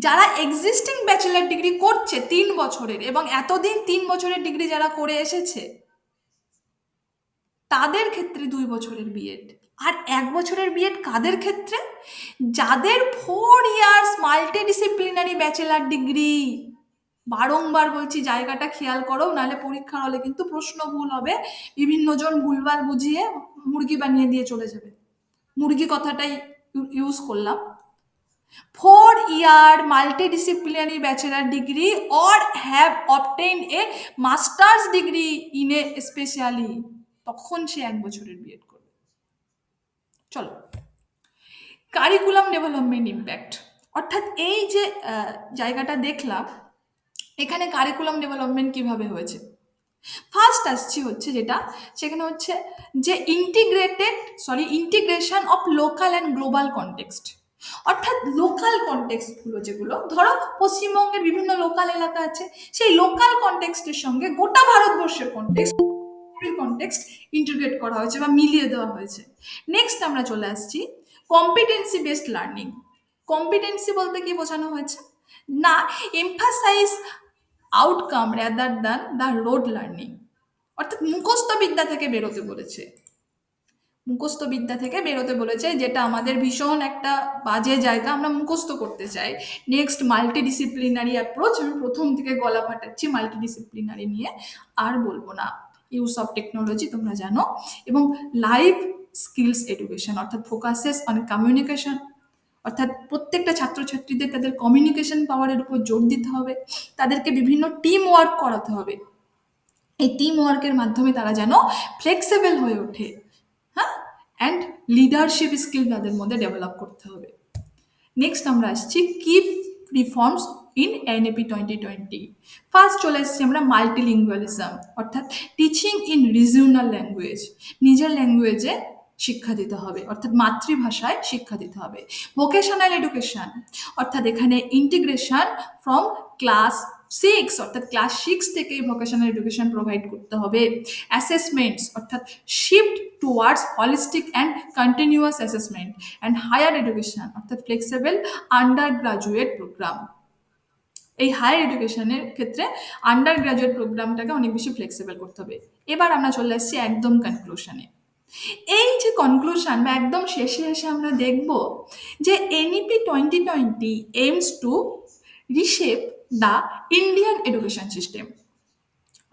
যারা এক্সিস্টিং ব্যাচেলার ডিগ্রি করছে 3 বছরের, এবং এতদিন 3 বছরের ডিগ্রি যারা করে এসেছে, তাদের ক্ষেত্রে 2 বছরের বিএড। আর 1 বছরের বিএড কাদের ক্ষেত্রে? যাদের 4 ইয়ার্স মাল্টিডিসিপ্লিনারি ব্যাচেলার ডিগ্রি। বারংবার বলছি, জায়গাটা খেয়াল করো, নাহলে পরীক্ষার হলে কিন্তু প্রশ্ন ভুল হবে, বিভিন্ন জন ভুলভাল বুঝিয়ে মুরগি বানিয়ে দিয়ে চলে যাবে। মুরগি কথাটাই ইউজ করলাম। 4 year multidisciplinary bachelor degree or have obtained a master's degree in a specially, তখন সে 1 বছরের বিএড করবে। চলো, কারিকুলাম ডেভেলপমেন্ট ইম্প্যাক্ট, অর্থাৎ এই যে জায়গাটা দেখলাম, এখানে কারিকুলাম ডেভেলপমেন্ট কিভাবে হয়েছে। ফার্স্ট আসছি হচ্ছে যেটা, সেখানে হচ্ছে যে integration of local and global context, অর্থাৎ লোকাল কনটেক্সটগুলো যেগুলো, ধরো পশ্চিমবঙ্গের বিভিন্ন লোকাল এলাকা আছে, সেই লোকাল কনটেক্সটের সঙ্গে গোটা ভারতবর্ষের কনটেক্সট ইন্টিগ্রেট করা হয়েছে বা মিলিয়ে দেওয়া হয়েছে। নেক্সট আমরা চলে আসছি কম্পিটেন্সি বেসড লার্নিং। কম্পিটেন্সি বলতে কি বোঝানো হয়েছে না, emphasize outcome rather than the rote learning, অর্থাৎ মুখস্থ বিদ্যা থেকে বেরোতে বলেছে। মুখস্থ বিদ্যা থেকে বেরোতে বলেছে, যেটা আমাদের ভীষণ একটা বাজে জায়গা, আমরা মুখস্থ করতে চাই। নেক্সট মাল্টিডিসিপ্লিনারি অ্যাপ্রোচ, আমি প্রথম থেকে গলা ফাটাচ্ছি মাল্টিডিসিপ্লিনারি নিয়ে, আর বলবো না। ইউজ অফ টেকনোলজি তোমরা জানো, এবং লাইফ স্কিলস এডুকেশন, অর্থাৎ ফোকাসেস অন কমিউনিকেশন, অর্থাৎ প্রত্যেকটা ছাত্রছাত্রীদের তাদের কমিউনিকেশন পাওয়ারের উপর জোর দিতে হবে, তাদেরকে বিভিন্ন টিম ওয়ার্ক করাতে হবে, এই টিম ওয়ার্কের মাধ্যমে তারা যেন ফ্লেক্সিবল হয়ে ওঠে, হ্যাঁ, অ্যান্ড লিডারশিপ স্কিল তাদের মধ্যে ডেভেলপ করতে হবে। নেক্সট আমরা আসছি কি রিফর্মস ইন এনএপি 2020। ফার্স্ট চলে এসেছি আমরা মাল্টিলিঙ্গুয়ালিজম, অর্থাৎ টিচিং ইন রিজিওনাল ল্যাঙ্গুয়েজ, নিজের ল্যাঙ্গুয়েজে শিক্ষা দিতে হবে, অর্থাৎ মাতৃভাষায় শিক্ষা দিতে হবে। ভোকেশনাল এডুকেশন, অর্থাৎ এখানে ইন্টিগ্রেশন ফ্রম ক্লাস 6, অর্থাৎ ক্লাস 6 থেকেই ভোকেশনাল এডুকেশন প্রোভাইড করতে হবে। অ্যাসেসমেন্টস, অর্থাৎ shift towards holistic and continuous assessment. And higher education, অর্থাৎ ফ্লেক্সিবল আন্ডার গ্রাজুয়েট প্রোগ্রাম। এই হায়ার এডুকেশনের ক্ষেত্রে আন্ডার গ্রাজুয়েট প্রোগ্রামটাকে অনেক বেশি ফ্লেক্সিবল করতে হবে। এবার আমরা চলে আসছি একদম কনক্লুশনে। এই যে কনক্লুশন বা একদম শেষে এসে আমরা দেখব যে NEP 2020 aims to reshape the Indian education system,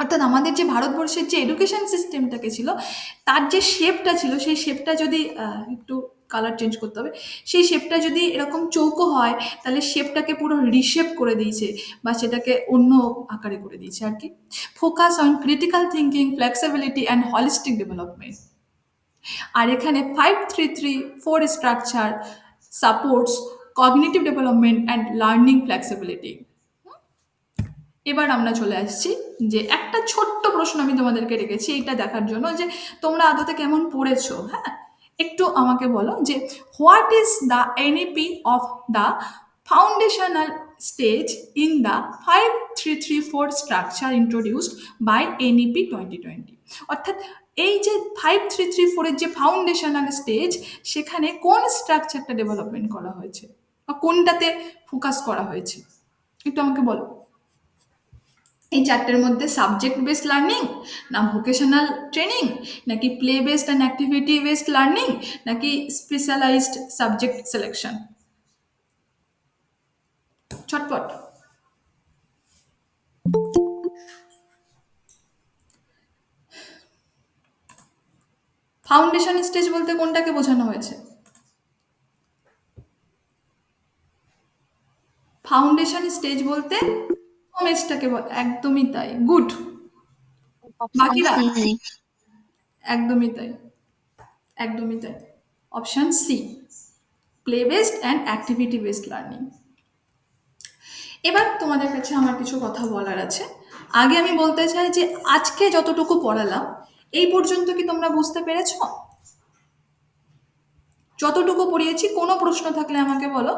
অর্থাৎ আমাদের যে ভারতবর্ষের যে এডুকেশন সিস্টেমটাকে ছিল, তার যে শেপটা ছিল, সেই শেপটা যদি একটু কালার চেঞ্জ করতে হবে, সেই শেপটা যদি এরকম চৌকো হয়, তাহলে শেপটাকে পুরো রিশেপ করে দিয়েছে বা সেটাকে অন্য আকারে করে দিয়েছে আর কি। Focus on critical thinking, flexibility and holistic development. আর এখানে 5-3-3-4 structure supports cognitive development and learning flexibility. এবার আমরা চলে আসছি যে একটা ছোট্ট প্রশ্ন আমি তোমাদেরকে রেখেছি এইটা দেখার জন্য যে তোমরা আদতে কেমন পড়েছো। হ্যাঁ, একটু আমাকে বলো যে what is the NEP of the foundational stage in the 5-3-3-4 structure introduced by NEP 2020, অর্থাৎ এই যে 5-3-3-4-এর যে ফাউন্ডেশনাল স্টেজ, সেখানে কোন স্ট্রাকচারটা ডেভেলপমেন্ট করা হয়েছে বা কোনটাতে ফোকাস করা হয়েছে, একটু আমাকে বলো। এই চারটের মধ্যে সাবজেক্ট বেসড লার্নিং, না ভোকেশনাল ট্রেনিং, নাকি play based and activity based learning, নাকি স্পেশালাইজড সাবজেক্ট সিলেকশন? ছটপট। ফাউন্ডেশন স্টেজ বলতে কোনটাকে বোঝানো হয়েছে? ফাউন্ডেশন স্টেজ বলতে হোমেজটাকে একদমই তাই, গুড। বাকিরা একদমই তাই, একদমই তাই। Option C, play based and activity based learning. এবার তোমাদের কাছে আমার কিছু কথা বলার আছে। আগে আমি বলতে চাই যে আজকে যতটুকু পড়ালাম এই পর্যন্ত কি তোমরা বুঝতে পেরেছো? যতটুকু পড়িয়েছি কোনো প্রশ্ন থাকলে আমাকে বলো।